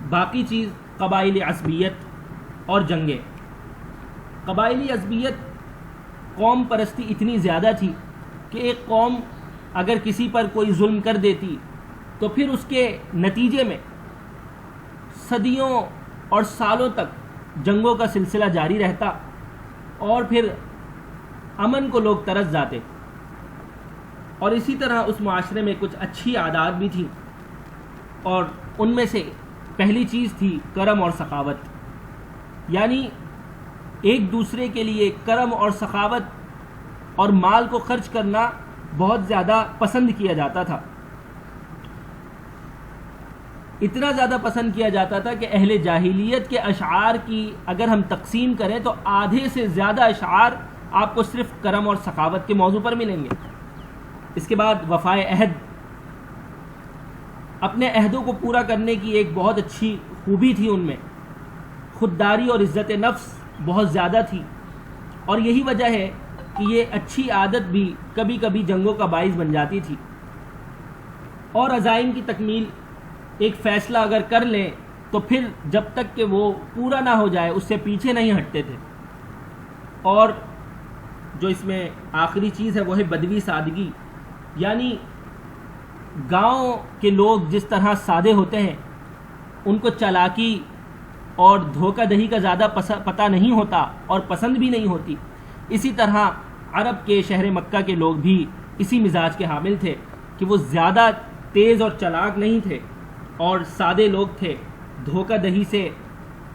باقی چیز قبائلی عصبیت اور جنگیں۔ قبائلی عصبیت قوم پرستی اتنی زیادہ تھی کہ ایک قوم اگر کسی پر کوئی ظلم کر دیتی تو پھر اس کے نتیجے میں صدیوں اور سالوں تک جنگوں کا سلسلہ جاری رہتا، اور پھر امن کو لوگ ترس جاتے۔ اور اسی طرح اس معاشرے میں کچھ اچھی عادات بھی تھیں، اور ان میں سے پہلی چیز تھی کرم اور سخاوت، یعنی ایک دوسرے کے لیے کرم اور سخاوت اور مال کو خرچ کرنا بہت زیادہ پسند کیا جاتا تھا۔ اتنا زیادہ پسند کیا جاتا تھا کہ اہل جاہلیت کے اشعار کی اگر ہم تقسیم کریں تو آدھے سے زیادہ اشعار آپ کو صرف کرم اور سخاوت کے موضوع پر ملیں گے۔ اس کے بعد وفائے عہد، اپنے عہدوں کو پورا کرنے کی ایک بہت اچھی خوبی تھی ان میں۔ خودداری اور عزت نفس بہت زیادہ تھی، اور یہی وجہ ہے کہ یہ اچھی عادت بھی کبھی کبھی جنگوں کا باعث بن جاتی تھی۔ اور عزائم کی تکمیل، ایک فیصلہ اگر کر لیں تو پھر جب تک کہ وہ پورا نہ ہو جائے اس سے پیچھے نہیں ہٹتے تھے۔ اور جو اس میں آخری چیز ہے وہ ہے بدوی سادگی، یعنی گاؤں کے لوگ جس طرح سادے ہوتے ہیں، ان کو چالاکی اور دھوکہ دہی کا زیادہ پتہ نہیں ہوتا اور پسند بھی نہیں ہوتی، اسی طرح عرب کے شہر مکہ کے لوگ بھی اسی مزاج کے حامل تھے کہ وہ زیادہ تیز اور چلاک نہیں تھے اور سادے لوگ تھے، دھوکہ دہی سے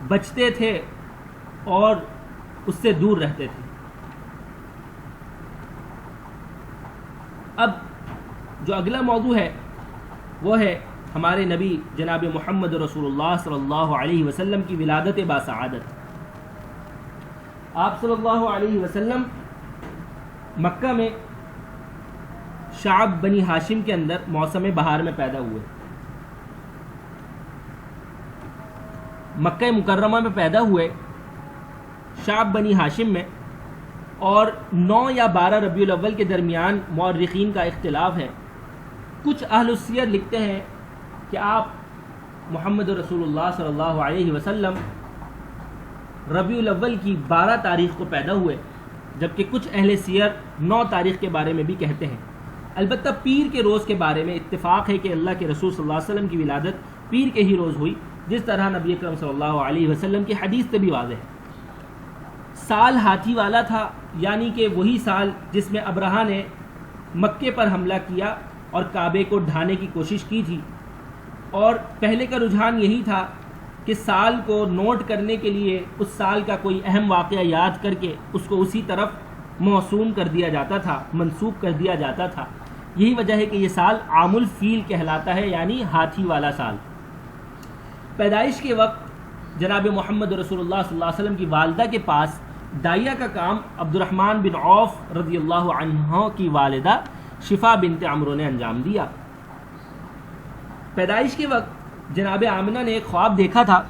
بچتے تھے اور اس سے دور رہتے تھے۔ اب جو اگلا موضوع ہے وہ ہے ہمارے نبی جناب محمد رسول اللہ صلی اللہ علیہ وسلم کی ولادت باسعادت۔ آپ صلی اللہ علیہ وسلم مکہ میں شعب بنی ہاشم کے اندر موسم بہار میں پیدا ہوئے۔ مکہ مکرمہ میں پیدا ہوئے شعب بنی ہاشم میں، اور 9 یا 12 ربیع الاول کے درمیان مورخین کا اختلاف ہے۔ کچھ اہل السیر لکھتے ہیں کہ آپ محمد رسول اللہ صلی اللہ علیہ وسلم ربیع الاول کی 12 تاریخ کو پیدا ہوئے، جبکہ کچھ اہل سیر 9 تاریخ کے بارے میں بھی کہتے ہیں۔ البتہ پیر کے روز کے بارے میں اتفاق ہے کہ اللہ کے رسول صلی اللہ علیہ وسلم کی ولادت پیر کے ہی روز ہوئی، جس طرح نبی اکرم صلی اللہ علیہ وسلم کی حدیث سے بھی واضح ہے۔ سال ہاتھی والا تھا، یعنی کہ وہی سال جس میں ابرہہ نے مکے پر حملہ کیا اور کعبے کو ڈھانے کی کوشش کی تھی، اور پہلے کا رجحان یہی تھا کہ سال کو نوٹ کرنے کے لیے اس سال کا کوئی اہم واقعہ یاد کر کے اس کو اسی طرف موسوم کر دیا جاتا تھا، منسوب کر دیا جاتا تھا۔ یہی وجہ ہے کہ یہ سال عام الفیل کہلاتا ہے، یعنی ہاتھی والا سال۔ پیدائش کے وقت جناب محمد رسول اللہ صلی اللہ علیہ وسلم کی والدہ کے پاس دائیا کا کام عبد الرحمن بن عوف رضی اللہ عنہ کی والدہ شفا بنت عمرو نے انجام دیا۔ پیدائش کے وقت جناب آمنہ نے ایک خواب دیکھا تھا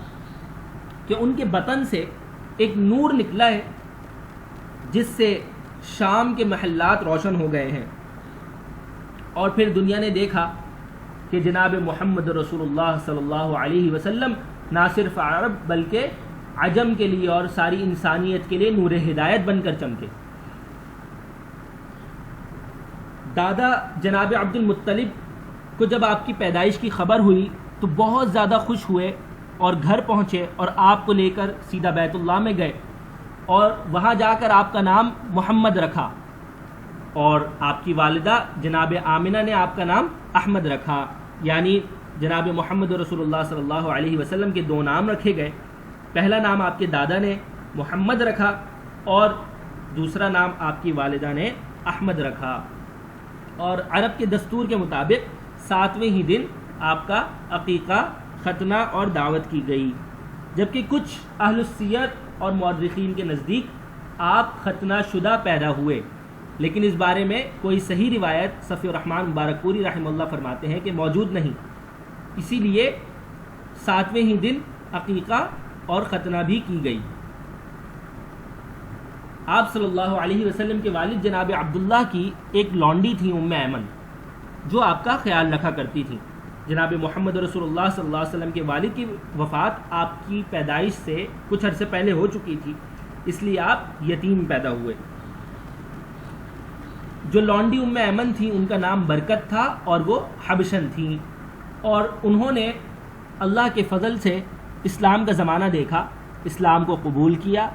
کہ ان کے بطن سے ایک نور نکلا ہے جس سے شام کے محلات روشن ہو گئے ہیں، اور پھر دنیا نے دیکھا کہ جناب محمد رسول اللہ صلی اللہ علیہ وسلم نہ صرف عرب بلکہ عجم کے لیے اور ساری انسانیت کے لیے نور ہدایت بن کر چمکے۔ دادا جناب عبد المطلب کو جب آپ کی پیدائش کی خبر ہوئی تو بہت زیادہ خوش ہوئے اور گھر پہنچے اور آپ کو لے کر سیدھا بیت اللہ میں گئے، اور وہاں جا کر آپ کا نام محمد رکھا، اور آپ کی والدہ جناب آمنہ نے آپ کا نام احمد رکھا، یعنی جناب محمد رسول اللہ صلی اللہ علیہ وسلم کے 2 نام رکھے گئے۔ پہلا نام آپ کے دادا نے محمد رکھا اور دوسرا نام آپ کی والدہ نے احمد رکھا، اور عرب کے دستور کے مطابق 7ویں ہی دن آپ کا عقیقہ، ختنہ اور دعوت کی گئی، جبکہ کچھ اہل السیر اور مورخین کے نزدیک آپ ختنہ شدہ پیدا ہوئے، لیکن اس بارے میں کوئی صحیح روایت صفی الرحمن مبارک پوری رحمہ اللہ فرماتے ہیں کہ موجود نہیں۔ اسی لیے 7ویں ہی دن عقیقہ اور ختنہ بھی کی گئی۔ آپ صلی اللہ علیہ وسلم کے والد جناب عبداللہ کی ایک لونڈی تھی ام ایمن، جو آپ کا خیال رکھا کرتی تھی۔ جناب محمد رسول اللہ صلی اللہ علیہ وسلم کے والد کی وفات آپ کی پیدائش سے کچھ عرصے پہلے ہو چکی تھی، اس لیے آپ یتیم پیدا ہوئے۔ جو لونڈی ام ایمن تھی ان کا نام برکت تھا اور وہ حبشن تھیں، اور انہوں نے اللہ کے فضل سے اسلام کا زمانہ دیکھا، اسلام کو قبول کیا،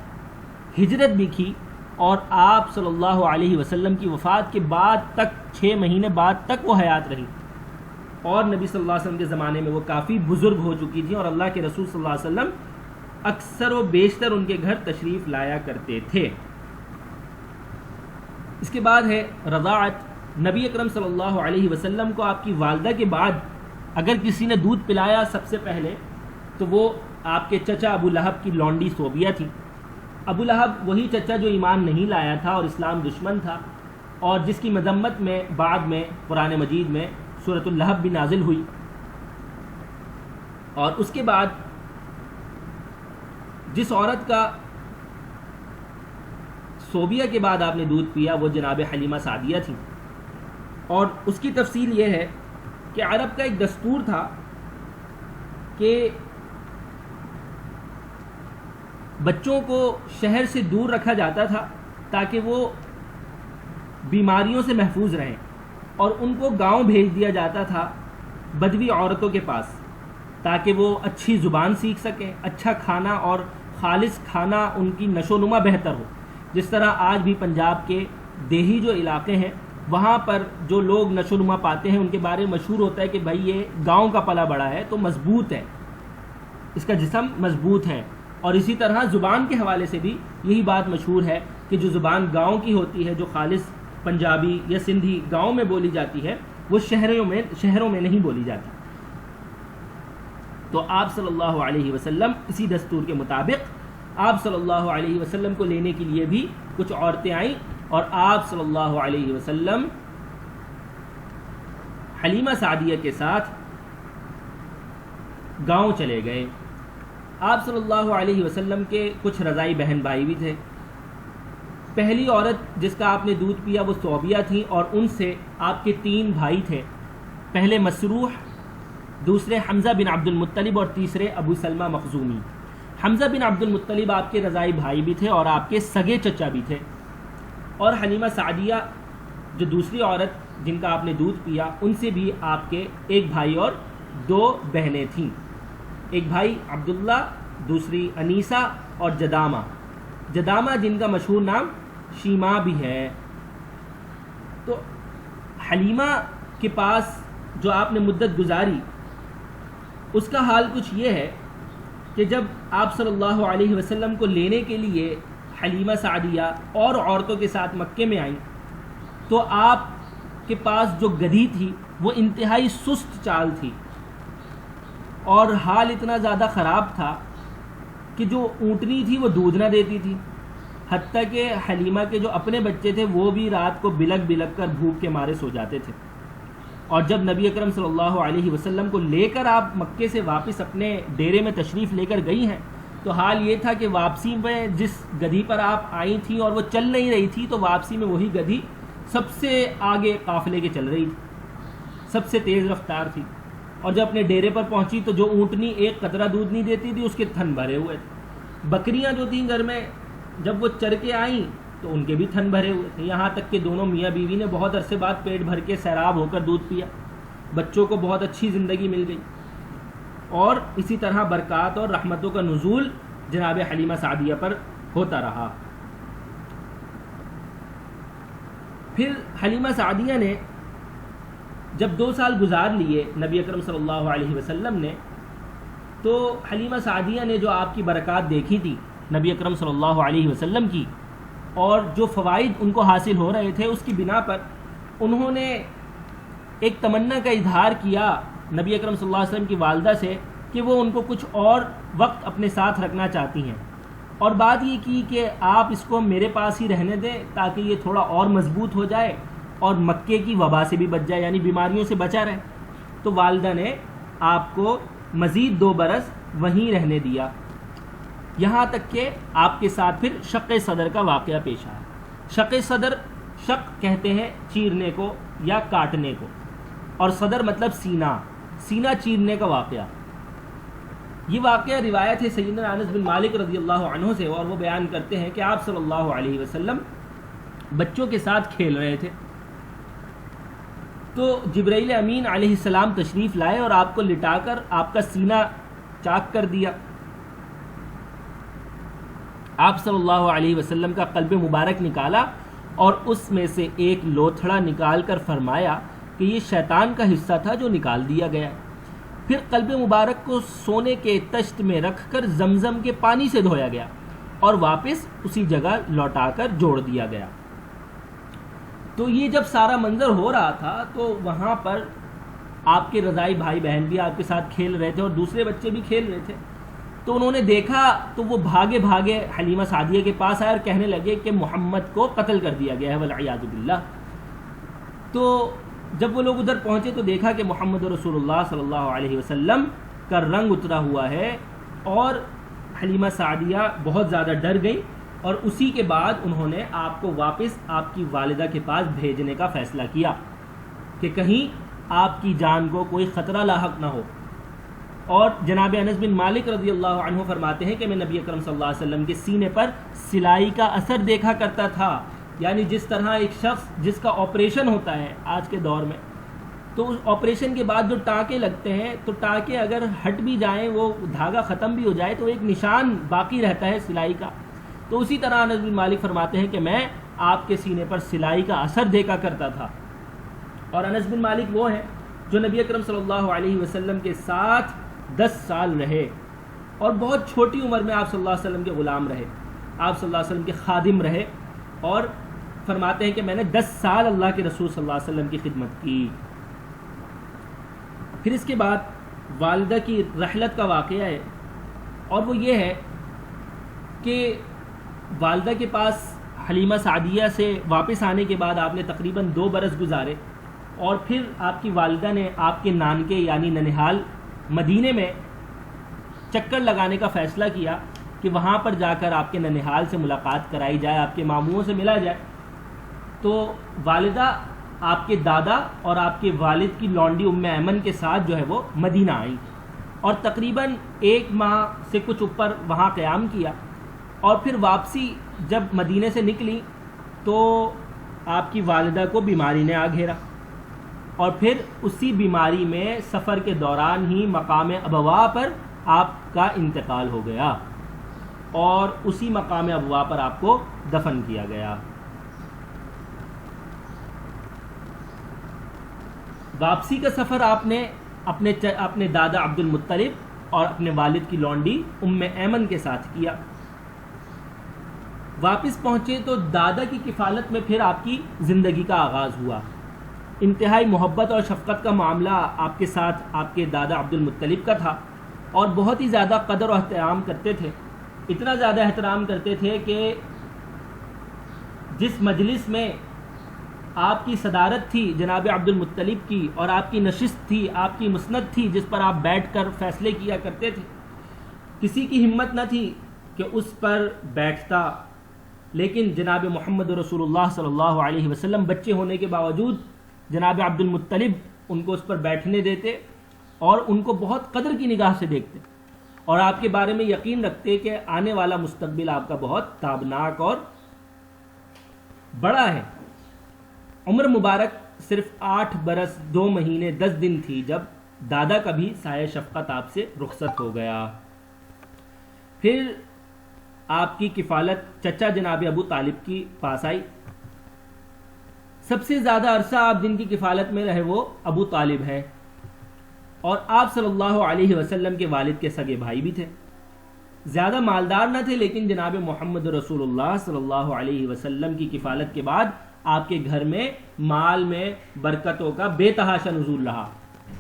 ہجرت بھی کی، اور آپ صلی اللہ علیہ وسلم کی وفات کے بعد تک 6 مہینے بعد تک وہ حیات رہی، اور نبی صلی اللہ علیہ وسلم کے زمانے میں وہ کافی بزرگ ہو چکی تھیں، اور اللہ کے رسول صلی اللہ علیہ وسلم اکثر و بیشتر ان کے گھر تشریف لایا کرتے تھے۔ اس کے بعد ہے رضاعت۔ نبی اکرم صلی اللہ علیہ وسلم کو آپ کی والدہ کے بعد اگر کسی نے دودھ پلایا سب سے پہلے تو وہ آپ کے چچا ابو لہب کی لونڈی صوبیہ تھی۔ ابو لہب وہی چچا جو ایمان نہیں لایا تھا اور اسلام دشمن تھا، اور جس کی مذمت میں بعد میں قرآن مجید میں سورۃ اللہب بھی نازل ہوئی۔ اور اس کے بعد جس عورت کا صوبیہ کے بعد آپ نے دودھ پیا وہ جناب حلیمہ سعدیہ تھی، اور اس کی تفصیل یہ ہے کہ عرب کا ایک دستور تھا کہ بچوں کو شہر سے دور رکھا جاتا تھا تاکہ وہ بیماریوں سے محفوظ رہیں، اور ان کو گاؤں بھیج دیا جاتا تھا بدوی عورتوں کے پاس تاکہ وہ اچھی زبان سیکھ سکیں، اچھا کھانا اور خالص کھانا ان کی نشو و نما بہتر ہو۔ جس طرح آج بھی پنجاب کے دیہی جو علاقے ہیں وہاں پر جو لوگ نشو و نما پاتے ہیں ان کے بارے میں مشہور ہوتا ہے کہ بھائی یہ گاؤں کا پلا بڑا ہے تو مضبوط ہے، اس کا جسم مضبوط ہے۔ اور اسی طرح زبان کے حوالے سے بھی یہی بات مشہور ہے کہ جو زبان گاؤں کی ہوتی ہے، جو خالص پنجابی یا سندھی گاؤں میں بولی جاتی ہے، وہ شہروں میں نہیں بولی جاتی۔ تو آپ صلی اللہ علیہ وسلم اسی دستور کے مطابق آپ صلی اللہ علیہ وسلم کو لینے کے لیے بھی کچھ عورتیں آئیں، اور آپ صلی اللہ علیہ وسلم حلیمہ سعدیہ کے ساتھ گاؤں چلے گئے۔ آپ صلی اللہ علیہ وسلم کے کچھ رضائی بہن بھائی بھی تھے۔ پہلی عورت جس کا آپ نے دودھ پیا وہ صوبیہ تھی، اور ان سے آپ کے 3 بھائی تھے، پہلے مسروح، دوسرے حمزہ بن عبد المطلب، اور تیسرے ابو سلمہ مخزومی۔ حمزہ بن عبد المطلب آپ کے رضائی بھائی بھی تھے اور آپ کے سگے چچا بھی تھے، اور حلیمہ سعدیہ جو دوسری عورت جن کا آپ نے دودھ پیا ان سے بھی آپ کے ایک بھائی اور 2 بہنیں تھیں، ایک بھائی عبداللہ، دوسری انیسہ اور جدامہ جن کا مشہور نام شیما بھی ہے۔ تو حلیمہ کے پاس جو آپ نے مدت گزاری اس کا حال کچھ یہ ہے کہ جب آپ صلی اللہ علیہ وسلم کو لینے کے لیے حلیمہ سعدیہ اور عورتوں کے ساتھ مکے میں آئیں تو آپ کے پاس جو گدھی تھی وہ انتہائی سست چال تھی، اور حال اتنا زیادہ خراب تھا کہ جو اونٹنی تھی وہ دودھ نہ دیتی تھی، حتیٰ کہ حلیمہ کے جو اپنے بچے تھے وہ بھی رات کو بلک بلک کر بھوک کے مارے سو جاتے تھے۔ اور جب نبی اکرم صلی اللہ علیہ وسلم کو لے کر آپ مکے سے واپس اپنے ڈیرے میں تشریف لے کر گئی ہیں تو حال یہ تھا کہ واپسی میں جس گدھی پر آپ آئی تھیں اور وہ چل نہیں رہی تھی تو واپسی میں وہی گدھی سب سے آگے قافلے کے چل رہی تھی، سب سے تیز رفتار تھی، اور جب اپنے ڈیرے پر پہنچی تو جو اونٹنی ایک قطرہ دودھ نہیں دیتی تھی اس کے تھن بھرے ہوئے تھے، بکریاں جو تھیں گھر میں جب وہ چر کے آئیں تو ان کے بھی تھن بھرے ہوئے تھے، یہاں تک کہ دونوں میاں بیوی نے بہت عرصے بعد پیٹ بھر کے سیراب ہو کر دودھ پیا، بچوں کو بہت اچھی زندگی مل گئی، اور اسی طرح برکات اور رحمتوں کا نزول جناب حلیمہ سعدیہ پر ہوتا رہا۔ پھر حلیمہ سعدیہ نے جب 2 سال گزار لیے نبی اکرم صلی اللہ علیہ وسلم نے، تو حلیمہ سعدیہ نے جو آپ کی برکات دیکھی تھی نبی اکرم صلی اللہ علیہ وسلم کی، اور جو فوائد ان کو حاصل ہو رہے تھے اس کی بنا پر انہوں نے ایک تمنا کا اظہار کیا نبی اکرم صلی اللہ علیہ وسلم کی والدہ سے کہ وہ ان کو کچھ اور وقت اپنے ساتھ رکھنا چاہتی ہیں، اور بات یہ کی کہ آپ اس کو میرے پاس ہی رہنے دیں تاکہ یہ تھوڑا اور مضبوط ہو جائے اور مکے کی وبا سے بھی بچ جائے، یعنی بیماریوں سے بچا رہے۔ تو والدہ نے آپ کو مزید 2 برس وہیں رہنے دیا، یہاں تک کہ آپ کے ساتھ پھر شق صدر کا واقعہ پیش آیا۔ شق صدر، شق کہتے ہیں چیرنے کو یا کاٹنے کو، اور صدر مطلب سینہ، سینہ چیرنے کا واقعہ۔ یہ واقعہ روایت ہے سیدنا انس بن مالک رضی اللہ عنہ سے، اور وہ بیان کرتے ہیں کہ آپ صلی اللہ علیہ وسلم بچوں کے ساتھ کھیل رہے تھے، تو جبرائیل امین علیہ السلام تشریف لائے اور آپ کو لٹا کر آپ کا سینہ چاک کر دیا۔ آپ صلی اللہ علیہ وسلم کا قلب مبارک نکالا اور اس میں سے ایک لوتھڑا نکال کر فرمایا کہ یہ شیطان کا حصہ تھا جو نکال دیا گیا۔ پھر قلب مبارک کو سونے کے تشت میں رکھ کر زمزم کے پانی سے دھویا گیا اور واپس اسی جگہ لوٹا کر جوڑ دیا گیا۔ تو یہ جب سارا منظر ہو رہا تھا تو وہاں پر آپ کے رضائی بھائی بہن بھی آپ کے ساتھ کھیل رہے تھے اور دوسرے بچے بھی کھیل رہے تھے، تو انہوں نے دیکھا تو وہ بھاگے بھاگے حلیمہ سعدیہ کے پاس آئے اور کہنے لگے کہ محمد کو قتل کر دیا گیا ہے والعیاذ باللہ۔ تو جب وہ لوگ ادھر پہنچے تو دیکھا کہ محمد رسول اللہ صلی اللہ علیہ وسلم کا رنگ اترا ہوا ہے، اور حلیمہ سعدیہ بہت زیادہ ڈر گئی، اور اسی کے بعد انہوں نے آپ کو واپس آپ کی والدہ کے پاس بھیجنے کا فیصلہ کیا کہ کہیں آپ کی جان کو کوئی خطرہ لاحق نہ ہو۔ اور جناب انس بن مالک رضی اللہ عنہ فرماتے ہیں کہ میں نبی اکرم صلی اللہ علیہ وسلم کے سینے پر سلائی کا اثر دیکھا کرتا تھا، یعنی جس طرح ایک شخص جس کا آپریشن ہوتا ہے آج کے دور میں، تو اس آپریشن کے بعد جو ٹانکے لگتے ہیں تو ٹانکے اگر ہٹ بھی جائیں، وہ دھاگا ختم بھی ہو جائے تو ایک نشان باقی رہتا ہے سلائی کا، تو اسی طرح انس بن مالک فرماتے ہیں کہ میں آپ کے سینے پر سلائی کا اثر دیکھا کرتا تھا۔ اور انس بن مالک وہ ہیں جو نبی اکرم صلی اللہ علیہ وسلم کے ساتھ 10 سال رہے، اور بہت چھوٹی عمر میں آپ صلی اللہ علیہ وسلم کے غلام رہے، آپ صلی اللہ علیہ وسلم کے خادم رہے، اور فرماتے ہیں کہ میں نے 10 سال اللہ کے رسول صلی اللہ علیہ وسلم کی خدمت کی۔ پھر اس کے بعد والدہ کی رحلت کا واقعہ ہے، اور وہ یہ ہے کہ والدہ کے پاس حلیمہ سعدیہ سے واپس آنے کے بعد آپ نے تقریباً 2 برس گزارے، اور پھر آپ کی والدہ نے آپ کے نانکے یعنی ننہال مدینے میں چکر لگانے کا فیصلہ کیا کہ وہاں پر جا کر آپ کے ننہال سے ملاقات کرائی جائے، آپ کے ماموں سے ملا جائے۔ تو والدہ آپ کے دادا اور آپ کے والد کی لونڈی ام ایمن کے ساتھ جو ہے وہ مدینہ آئی، اور تقریباً 1 ماہ سے کچھ اوپر وہاں قیام کیا، اور پھر واپسی جب مدینے سے نکلی تو آپ کی والدہ کو بیماری نے آ گھیرا، اور پھر اسی بیماری میں سفر کے دوران ہی مقام ابوا پر آپ کا انتقال ہو گیا، اور اسی مقام ابوا پر آپ کو دفن کیا گیا۔ واپسی کا سفر آپ نے اپنے دادا عبد المطلب اور اپنے والد کی لونڈی ام ایمن کے ساتھ کیا۔ واپس پہنچے تو دادا کی کفالت میں پھر آپ کی زندگی کا آغاز ہوا۔ انتہائی محبت اور شفقت کا معاملہ آپ کے ساتھ آپ کے دادا عبد المطلب کا تھا، اور بہت ہی زیادہ قدر و احترام کرتے تھے، اتنا زیادہ احترام کرتے تھے کہ جس مجلس میں آپ کی صدارت تھی جناب عبد المطلب کی، اور آپ کی نشست تھی، آپ کی مسند تھی جس پر آپ بیٹھ کر فیصلے کیا کرتے تھے، کسی کی ہمت نہ تھی کہ اس پر بیٹھتا، لیکن جناب محمد رسول اللہ صلی اللہ علیہ وسلم بچے ہونے کے باوجود جناب عبد المطلب ان کو اس پر بیٹھنے دیتے، اور ان کو بہت قدر کی نگاہ سے دیکھتے، اور آپ کے بارے میں یقین رکھتے کہ آنے والا مستقبل آپ کا بہت تابناک اور بڑا ہے۔ عمر مبارک صرف 8 برس 2 مہینے 10 دن تھی جب دادا کا بھی سایہ شفقت آپ سے رخصت ہو گیا۔ پھر آپ کی کفالت چچا جناب ابو طالب کی پاس آئی۔ سب سے زیادہ عرصہ آپ جن کی کفالت میں رہے وہ ابو طالب ہے، اور آپ صلی اللہ علیہ وسلم کے والد کے سگے بھائی بھی تھے۔ زیادہ مالدار نہ تھے، لیکن جناب محمد رسول اللہ صلی اللہ علیہ وسلم کی کفالت کے بعد آپ کے گھر میں مال میں برکتوں کا بے تحاشا نزول رہا،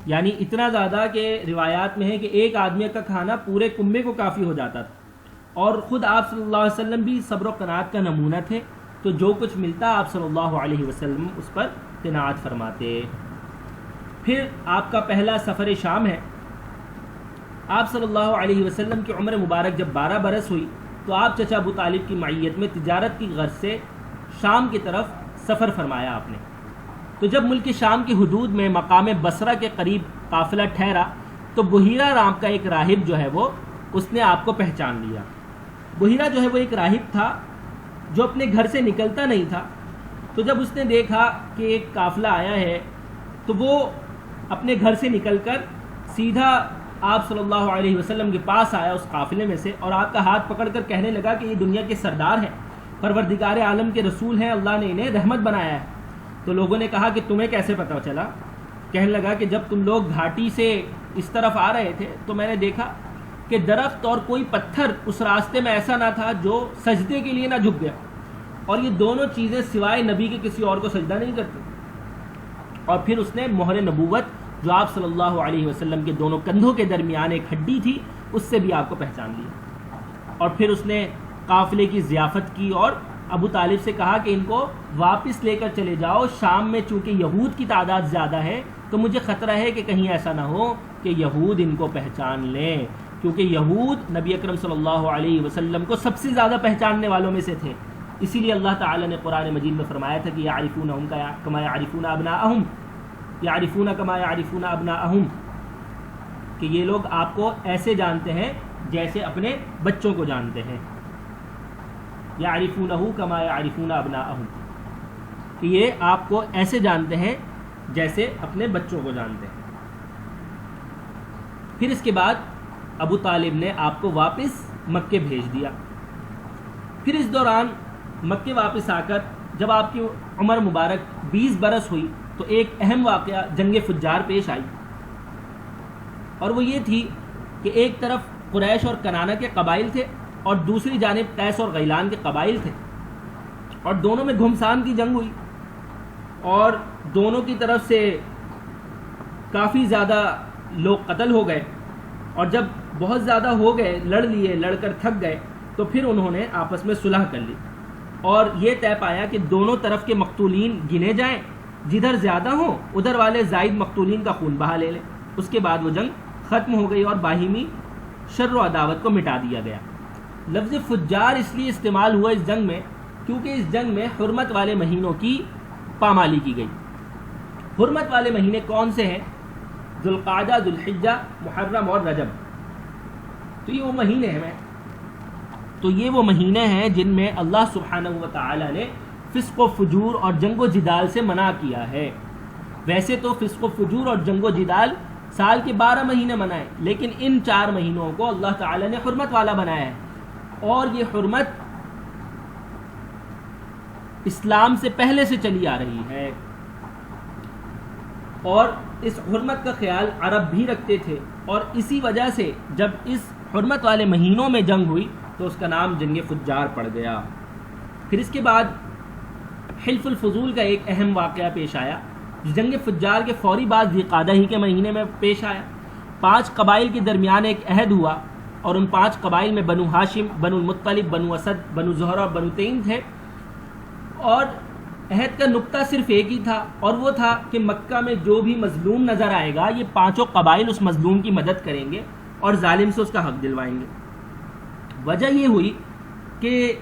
یعنی اتنا زیادہ کہ روایات میں ہے کہ ایک آدمی کا کھانا پورے کنبے کو کافی ہو جاتا تھا، اور خود آپ صلی اللہ علیہ وسلم بھی صبر و قناعت کا نمونہ تھے، تو جو کچھ ملتا آپ صلی اللہ علیہ وسلم اس پر قناعت فرماتے۔ پھر آپ کا پہلا سفر شام ہے، آپ صلی اللہ علیہ وسلم کی عمر مبارک جب 12 برس ہوئی تو آپ چچا ابو طالب کی معیت میں تجارت کی غرض سے شام کی طرف سفر فرمایا آپ نے. تو جب ملک شام کی حدود میں مقام بصرہ کے قریب قافلہ ٹھہرا تو بحیرہ رام کا ایک راہب جو ہے وہ اس نے آپ کو پہچان لیا. بحیرہ جو ہے وہ ایک راہب تھا جو اپنے گھر سے نکلتا نہیں تھا. تو جب اس نے دیکھا کہ ایک قافلہ آیا ہے تو وہ اپنے گھر سے نکل کر سیدھا آپ صلی اللہ علیہ وسلم کے پاس آیا اس قافلے میں سے، اور آپ کا ہاتھ پکڑ کر کہنے لگا کہ یہ دنیا کے سردار ہیں، پروردگار عالم کے رسول ہیں، اللہ نے انہیں رحمت بنایا ہے. تو لوگوں نے کہا کہ تمہیں کیسے پتہ چلا؟ کہنے لگا کہ جب تم لوگ گھاٹی سے اس طرف آ رہے تھے تو میں نے دیکھا کہ درخت اور کوئی پتھر اس راستے میں ایسا نہ تھا جو سجدے کے لیے نہ جھک گیا، اور یہ دونوں چیزیں سوائے نبی کے کسی اور کو سجدہ نہیں کرتے. اور پھر اس نے مہر نبوت جو آپ صلی اللہ علیہ وسلم کے دونوں کندھوں کے درمیان ایک ہڈی تھی اس سے بھی آپ کو پہچان لیا. اور پھر اس نے قافلے کی ضیافت کی اور ابو طالب سے کہا کہ ان کو واپس لے کر چلے جاؤ، شام میں چونکہ یہود کی تعداد زیادہ ہے تو مجھے خطرہ ہے کہ کہیں ایسا نہ ہو کہ یہود ان کو پہچان لیں، کیونکہ یہود نبی اکرم صلی اللہ علیہ وسلم کو سب سے زیادہ پہچاننے والوں میں سے تھے. اسی لیے اللہ تعالیٰ نے قرآن مجید میں فرمایا تھا کہ یعرفونہم کما یعرفون ابناءہم، یعرفون کما یعرفون ابناءہم، کہ یہ لوگ آپ کو ایسے جانتے ہیں جیسے اپنے بچوں کو جانتے ہیں. یعرفونہ کما یعرفون ابناءہم، کہ یہ آپ کو ایسے جانتے ہیں جیسے اپنے بچوں کو جانتے ہیں. پھر اس کے بعد ابو طالب نے آپ کو واپس مکے بھیج دیا. پھر اس دوران مکے واپس آ کر جب آپ کی عمر مبارک 20 برس ہوئی تو ایک اہم واقعہ جنگ فجار پیش آئی، اور وہ یہ تھی کہ ایک طرف قریش اور کنانہ کے قبائل تھے اور دوسری جانب قیس اور غیلان کے قبائل تھے، اور دونوں میں گھمسان کی جنگ ہوئی اور دونوں کی طرف سے کافی زیادہ لوگ قتل ہو گئے. اور جب بہت زیادہ ہو گئے، لڑ کر تھک گئے، تو پھر انہوں نے آپس میں صلح کر لی اور یہ طے پایا کہ دونوں طرف کے مقتولین گنے جائیں، جدھر زیادہ ہوں ادھر والے زائد مقتولین کا خون بہا لے لیں. اس کے بعد وہ جنگ ختم ہو گئی اور باہمی شر و عداوت کو مٹا دیا گیا. لفظ فجار اس لیے استعمال ہوا اس جنگ میں کیونکہ اس جنگ میں حرمت والے مہینوں کی پامالی کی گئی. حرمت والے مہینے کون سے ہیں؟ ذوالقعدہ، ذوالحجہ، محرم اور رجب. تو یہ وہ مہینے ہیں جن میں اللہ سبحانہ و تعالی نے فسق و فجور اور جنگ و جدال سے منع کیا ہے. ویسے تو فسق و فجور اور جنگ و جدال سال کے 12 مہینے منائے، لیکن ان 4 مہینوں کو اللہ تعالی نے حرمت والا بنایا ہے، اور یہ حرمت اسلام سے پہلے سے چلی آ رہی ہے، اور اس حرمت کا خیال عرب بھی رکھتے تھے، اور اسی وجہ سے جب اس حرمت والے مہینوں میں جنگ ہوئی تو اس کا نام جنگ فجار پڑ گیا. پھر اس کے بعد حلف الفضول کا ایک اہم واقعہ پیش آیا جو جنگ فجار کے فوری بعد ذوالقعدہ ہی کے مہینے میں پیش آیا. 5 قبائل کے درمیان ایک عہد ہوا، اور ان 5 قبائل میں بنو ہاشم، بنو المطلب، بنو اسد، بنو زہرہ اور بنو تیم تھے. اور عہد کا نقطہ صرف ایک ہی تھا، اور وہ تھا کہ مکہ میں جو بھی مظلوم نظر آئے گا یہ 5 قبائل اس مظلوم کی مدد کریں گے اور ظالم سے اس کا حق دلوائیں گے. وجہ یہ ہوئی کہ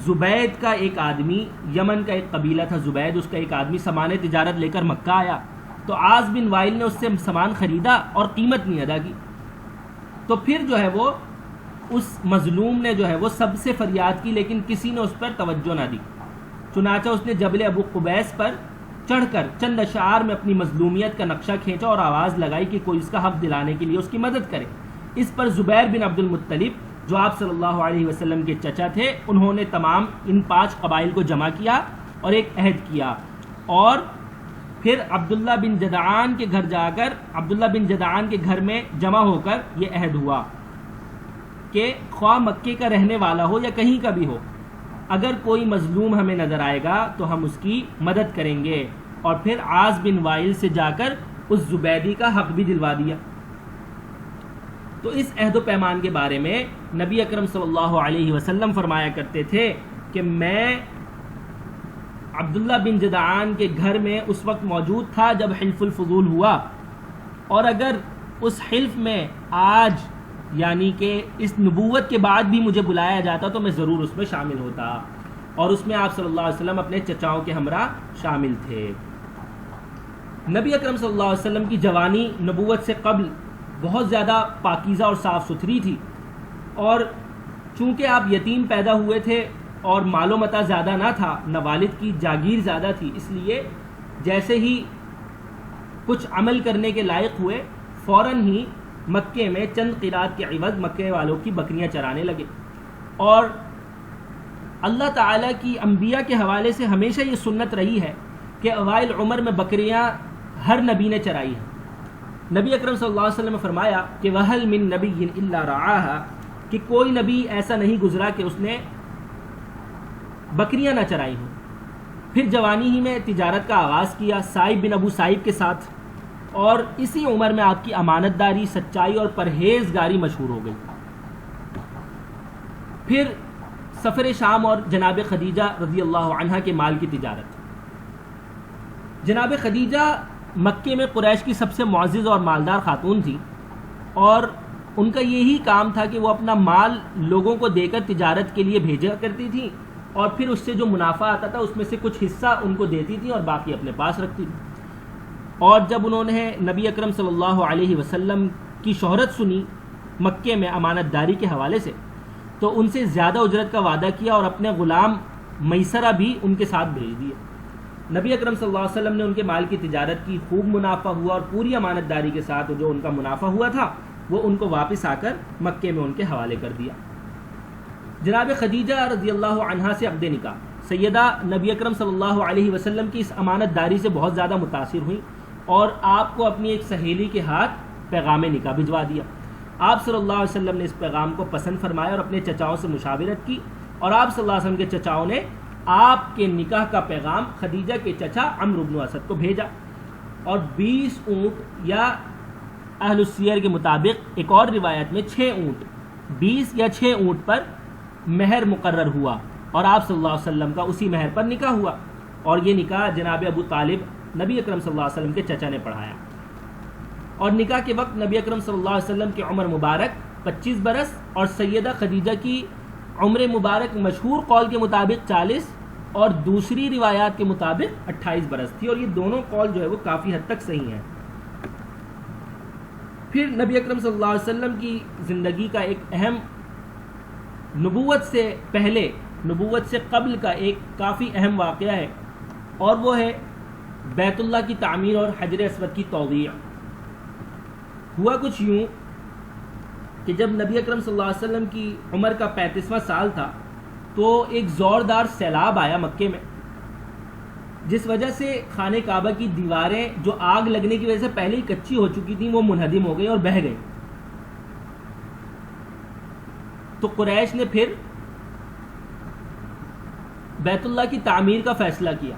زبید کا ایک آدمی، یمن کا ایک قبیلہ تھا زبید، اس کا ایک آدمی سامان تجارت لے کر مکہ آیا، تو عاص بن وائل نے اس سے سامان خریدا اور قیمت نہیں ادا کی. تو پھر جو ہے وہ اس مظلوم نے جو ہے وہ سب سے فریاد کی، لیکن کسی نے اس پر توجہ نہ دی. چنانچہ اس نے جبل ابو قبیس پر چڑھ کر چند اشعار میں اپنی مظلومیت کا نقشہ کھینچا اور آواز لگائی کہ کوئی اس کا حق دلانے کے لیے اس کی مدد کرے. اس پر زبیر بن عبد المطلب جو آپ صلی اللہ علیہ وسلم کے چچا تھے، انہوں نے تمام ان 5 قبائل کو جمع کیا اور ایک عہد کیا، اور پھر عبداللہ بن جدعان کے گھر جا کر عبداللہ بن جدعان کے گھر میں جمع ہو کر یہ عہد ہوا کہ خواہ مکے کا رہنے والا ہو یا کہیں کا بھی ہو، اگر کوئی مظلوم ہمیں نظر آئے گا تو ہم اس کی مدد کریں گے. اور پھر عاص بن وائل سے جا کر اس زبیدی کا حق بھی دلوا دیا. تو اس عہد و پیمان کے بارے میں نبی اکرم صلی اللہ علیہ وسلم فرمایا کرتے تھے کہ میں عبداللہ بن جدعان کے گھر میں اس وقت موجود تھا جب حلف الفضول ہوا، اور اگر اس حلف میں آج یعنی کہ اس نبوت کے بعد بھی مجھے بلایا جاتا تو میں ضرور اس میں شامل ہوتا، اور اس میں آپ صلی اللہ علیہ وسلم اپنے چچاؤں کے ہمراہ شامل تھے۔ نبی اکرم صلی اللہ علیہ وسلم کی جوانی نبوت سے قبل بہت زیادہ پاکیزہ اور صاف ستھری تھی، اور چونکہ آپ یتیم پیدا ہوئے تھے اور مال و متاع زیادہ نہ تھا، نہ والد کی جاگیر زیادہ تھی، اس لیے جیسے ہی کچھ عمل کرنے کے لائق ہوئے فوراً ہی مکے میں چند قیرات کے عوض مکے والوں کی بکریاں چرانے لگے۔ اور اللہ تعالیٰ کی انبیاء کے حوالے سے ہمیشہ یہ سنت رہی ہے کہ اوائل عمر میں بکریاں ہر نبی نے چرائی ہیں۔ نبی اکرم صلی اللہ علیہ وسلم نے فرمایا کہ وَهَلْ مِن نَبِيٍّ إِلَّا رَعَاهَا، کہ کوئی نبی ایسا نہیں گزرا کہ اس نے بکریاں نہ چرائی ہوں۔ پھر جوانی ہی میں تجارت کا آغاز کیا سائب بن ابو سائب کے ساتھ، اور اسی عمر میں آپ کی امانت داری، سچائی اور پرہیزگاری مشہور ہو گئی۔ پھر سفر شام اور جناب خدیجہ رضی اللہ عنہا کے مال کی تجارت۔ جناب خدیجہ مکے میں قریش کی سب سے معزز اور مالدار خاتون تھی، اور ان کا یہی کام تھا کہ وہ اپنا مال لوگوں کو دے کر تجارت کے لیے بھیجا کرتی تھی، اور پھر اس سے جو منافع آتا تھا اس میں سے کچھ حصہ ان کو دیتی تھی اور باقی اپنے پاس رکھتی تھی۔ اور جب انہوں نے نبی اکرم صلی اللہ علیہ وسلم کی شہرت سنی مکے میں امانت داری کے حوالے سے، تو ان سے زیادہ اجرت کا وعدہ کیا اور اپنے غلام میسرہ بھی ان کے ساتھ بھیج دیے۔ نبی اکرم صلی اللہ علیہ وسلم نے ان کے مال کی تجارت کی، خوب منافع ہوا، اور پوری امانت داری کے ساتھ جو ان کا منافع ہوا تھا وہ ان کو واپس آ کر مکے میں ان کے حوالے کر دیا۔ جناب خدیجہ رضی اللہ عنہا سے عقد نکاح، سیدہ نبی اکرم صلی اللہ علیہ وسلم کی اس امانت داری سے بہت زیادہ متاثر ہوئیں، اور آپ کو اپنی ایک سہیلی کے ہاتھ پیغام نکاح بھجوا دیا۔ آپ صلی اللہ علیہ وسلم نے اس پیغام کو پسند فرمایا اور اپنے چچاؤں سے مشاورت کی، اور آپ صلی اللہ علیہ وسلم کے چچاؤں نے آپ کے نکاح کا پیغام خدیجہ کے چچا عمرو بن اسد کو بھیجا، اور 20 اونٹ، یا اہل السیر کے مطابق ایک اور روایت میں 6 اونٹ، 20 یا 6 اونٹ پر مہر مقرر ہوا، اور آپ صلی اللہ علیہ وسلم کا اسی مہر پر نکاح ہوا، اور یہ نکاح جناب ابو طالب نبی اکرم صلی اللہ علیہ وسلم کے چچا نے پڑھایا۔ اور نکاح کے وقت نبی اکرم صلی اللہ علیہ وسلم کی عمر مبارک 25 برس، اور سیدہ خدیجہ کی عمر مبارک مشہور قول کے مطابق 40 اور دوسری روایات کے مطابق 28 برس تھی، اور یہ دونوں قول جو ہے وہ کافی حد تک صحیح ہیں۔ پھر نبی اکرم صلی اللہ علیہ وسلم کی زندگی کا ایک اہم نبوت سے پہلے، نبوت سے قبل کا ایک کافی اہم واقعہ ہے، اور وہ ہے بیت اللہ کی تعمیر اور حجر اسود کی توضیع۔ ہوا کچھ یوں کہ جب نبی اکرم صلی اللہ علیہ وسلم کی عمر کا 35واں سال تھا تو ایک زوردار سیلاب آیا مکے میں، جس وجہ سے خانہ کعبہ کی دیواریں جو آگ لگنے کی وجہ سے پہلے ہی کچی ہو چکی تھیں وہ منہدم ہو گئی اور بہہ گئی۔ تو قریش نے پھر بیت اللہ کی تعمیر کا فیصلہ کیا،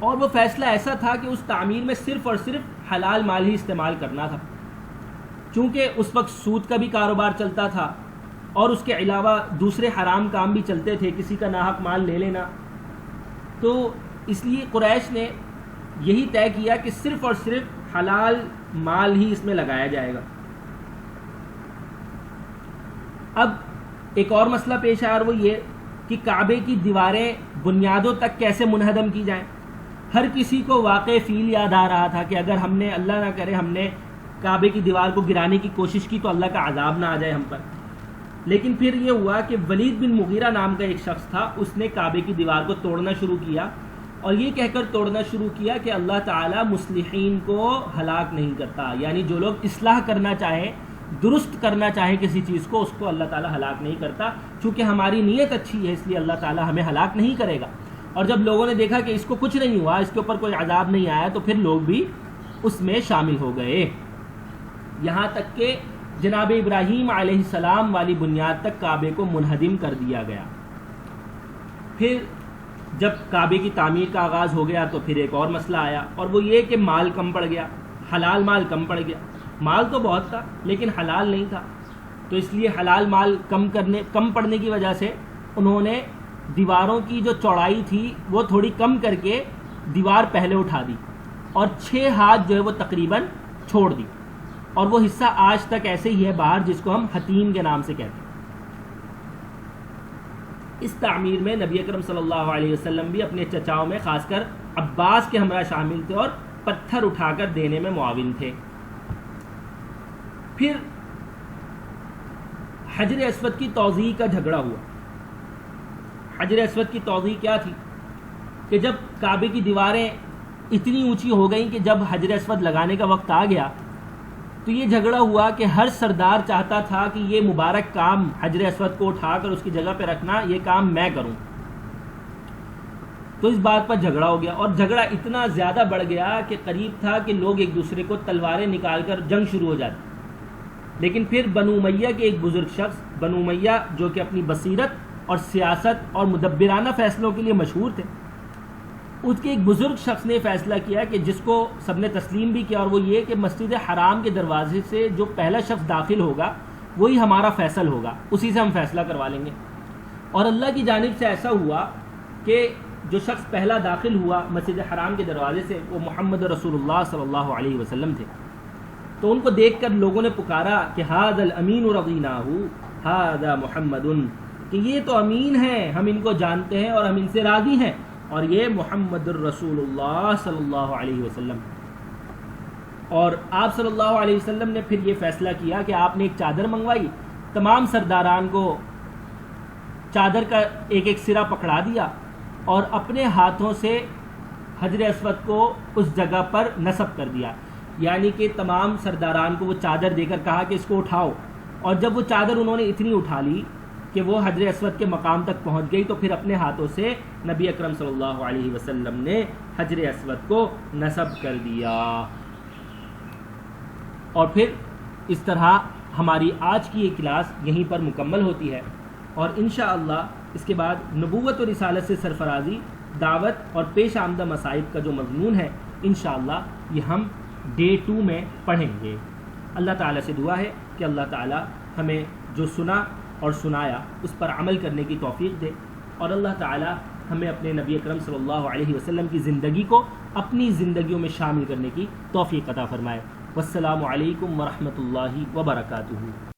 اور وہ فیصلہ ایسا تھا کہ اس تعمیر میں صرف اور صرف حلال مال ہی استعمال کرنا تھا، چونکہ اس وقت سود کا بھی کاروبار چلتا تھا اور اس کے علاوہ دوسرے حرام کام بھی چلتے تھے، کسی کا ناحق مال لے لینا۔ تو اس لیے قریش نے یہی طے کیا کہ صرف اور صرف حلال مال ہی اس میں لگایا جائے گا۔ اب ایک اور مسئلہ پیش آیا، اور وہ یہ کہ کعبے کی دیواریں بنیادوں تک کیسے منہدم کی جائیں۔ ہر کسی کو واقع فیل یاد آ رہا تھا کہ اگر ہم نے، اللہ نہ کرے، ہم نے کعبے کی دیوار کو گرانے کی کوشش کی تو اللہ کا عذاب نہ آ جائے ہم پر۔ لیکن پھر یہ ہوا کہ ولید بن مغیرہ نام کا ایک شخص تھا، اس نے کعبے کی دیوار کو توڑنا شروع کیا، اور یہ کہہ کر توڑنا شروع کیا کہ اللہ تعالیٰ مصلحین کو ہلاک نہیں کرتا، یعنی جو لوگ اصلاح کرنا چاہیں، درست کرنا چاہیں کسی چیز کو، اس کو اللہ تعالیٰ ہلاک نہیں کرتا، چونکہ ہماری نیت اچھی ہے اس لیے اللہ تعالیٰ ہمیں ہلاک نہیں کرے گا۔ اور جب لوگوں نے دیکھا کہ اس کو کچھ نہیں ہوا، اس کے اوپر کوئی عذاب نہیں آیا، تو پھر لوگ بھی اس میں شامل ہو گئے، یہاں تک کہ جناب ابراہیم علیہ السلام والی بنیاد تک کعبے کو منہدم کر دیا گیا۔ پھر جب کعبے کی تعمیر کا آغاز ہو گیا تو پھر ایک اور مسئلہ آیا، اور وہ یہ کہ مال کم پڑ گیا، حلال مال کم پڑ گیا۔ مال تو بہت تھا لیکن حلال نہیں تھا، تو اس لیے حلال مال کم پڑنے کی وجہ سے انہوں نے دیواروں کی جو چوڑائی تھی وہ تھوڑی کم کر کے دیوار پہلے اٹھا دی، اور 6 ہاتھ جو ہے وہ تقریباً چھوڑ دی، اور وہ حصہ آج تک ایسے ہی ہے باہر، جس کو ہم حتیم کے نام سے کہتے ہیں۔ اس تعمیر میں نبی اکرم صلی اللہ علیہ وسلم بھی اپنے چچاؤں میں خاص کر عباس کے ہمراہ شامل تھے اور پتھر اٹھا کر دینے میں معاون تھے۔ پھر حجر اسود کی توزیع کا جھگڑا ہوا۔ حجر اسود کی توزیع کیا تھی کہ جب کعبے کی دیواریں اتنی اونچی ہو گئیں کہ جب حجر اسود لگانے کا وقت آ گیا تو یہ جھگڑا ہوا کہ ہر سردار چاہتا تھا کہ یہ مبارک کام حجر اسود کو اٹھا کر اس کی جگہ پہ رکھنا، یہ کام میں کروں۔ تو اس بات پر جھگڑا ہو گیا، اور جھگڑا اتنا زیادہ بڑھ گیا کہ قریب تھا کہ لوگ ایک دوسرے کو تلواریں نکال کر جنگ شروع ہو جاتی۔ لیکن پھر بنو امیہ کے ایک بزرگ شخص، بنو امیہ جو کہ اپنی بصیرت اور سیاست اور مدبرانہ فیصلوں کے لیے مشہور تھے، اس کے ایک بزرگ شخص نے فیصلہ کیا کہ جس کو سب نے تسلیم بھی کیا، اور وہ یہ کہ مسجد حرام کے دروازے سے جو پہلا شخص داخل ہوگا وہی ہمارا فیصل ہوگا، اسی سے ہم فیصلہ کروا لیں گے۔ اور اللہ کی جانب سے ایسا ہوا کہ جو شخص پہلا داخل ہوا مسجد حرام کے دروازے سے وہ محمد رسول اللہ صلی اللہ علیہ وسلم تھے۔ تو ان کو دیکھ کر لوگوں نے پکارا کہ ھذا الامین رضیناہ ھذا محمد، کہ یہ تو امین ہیں، ہم ان کو جانتے ہیں اور ہم ان سے راضی ہیں، اور یہ محمد الرسول اللہ صلی اللہ علیہ وسلم۔ اور آپ صلی اللہ علیہ وسلم نے پھر یہ فیصلہ کیا کہ آپ نے ایک چادر منگوائی، تمام سرداران کو چادر کا ایک ایک سرا پکڑا دیا اور اپنے ہاتھوں سے حجر اسود کو اس جگہ پر نصب کر دیا، یعنی کہ تمام سرداران کو وہ چادر دے کر کہا کہ اس کو اٹھاؤ، اور جب وہ چادر انہوں نے اتنی اٹھا لی کہ وہ حجر اسود کے مقام تک پہنچ گئی تو پھر اپنے ہاتھوں سے نبی اکرم صلی اللہ علیہ وسلم نے حجر اسود کو نصب کر دیا۔ اور پھر اس طرح ہماری آج کی یہ کلاس یہیں پر مکمل ہوتی ہے، اور انشاءاللہ اس کے بعد نبوت و رسالت سے سرفرازی، دعوت اور پیش آمدہ مصائب کا جو مضمون ہے انشاءاللہ یہ ہم ڈے 2 میں پڑھیں گے۔ اللہ تعالیٰ سے دعا ہے کہ اللہ تعالیٰ ہمیں جو سنا اور سنایا اس پر عمل کرنے کی توفیق دے، اور اللہ تعالیٰ ہمیں اپنے نبی اکرم صلی اللہ علیہ وسلم کی زندگی کو اپنی زندگیوں میں شامل کرنے کی توفیق عطا فرمائے۔ والسلام علیکم ورحمۃ اللہ وبرکاتہ۔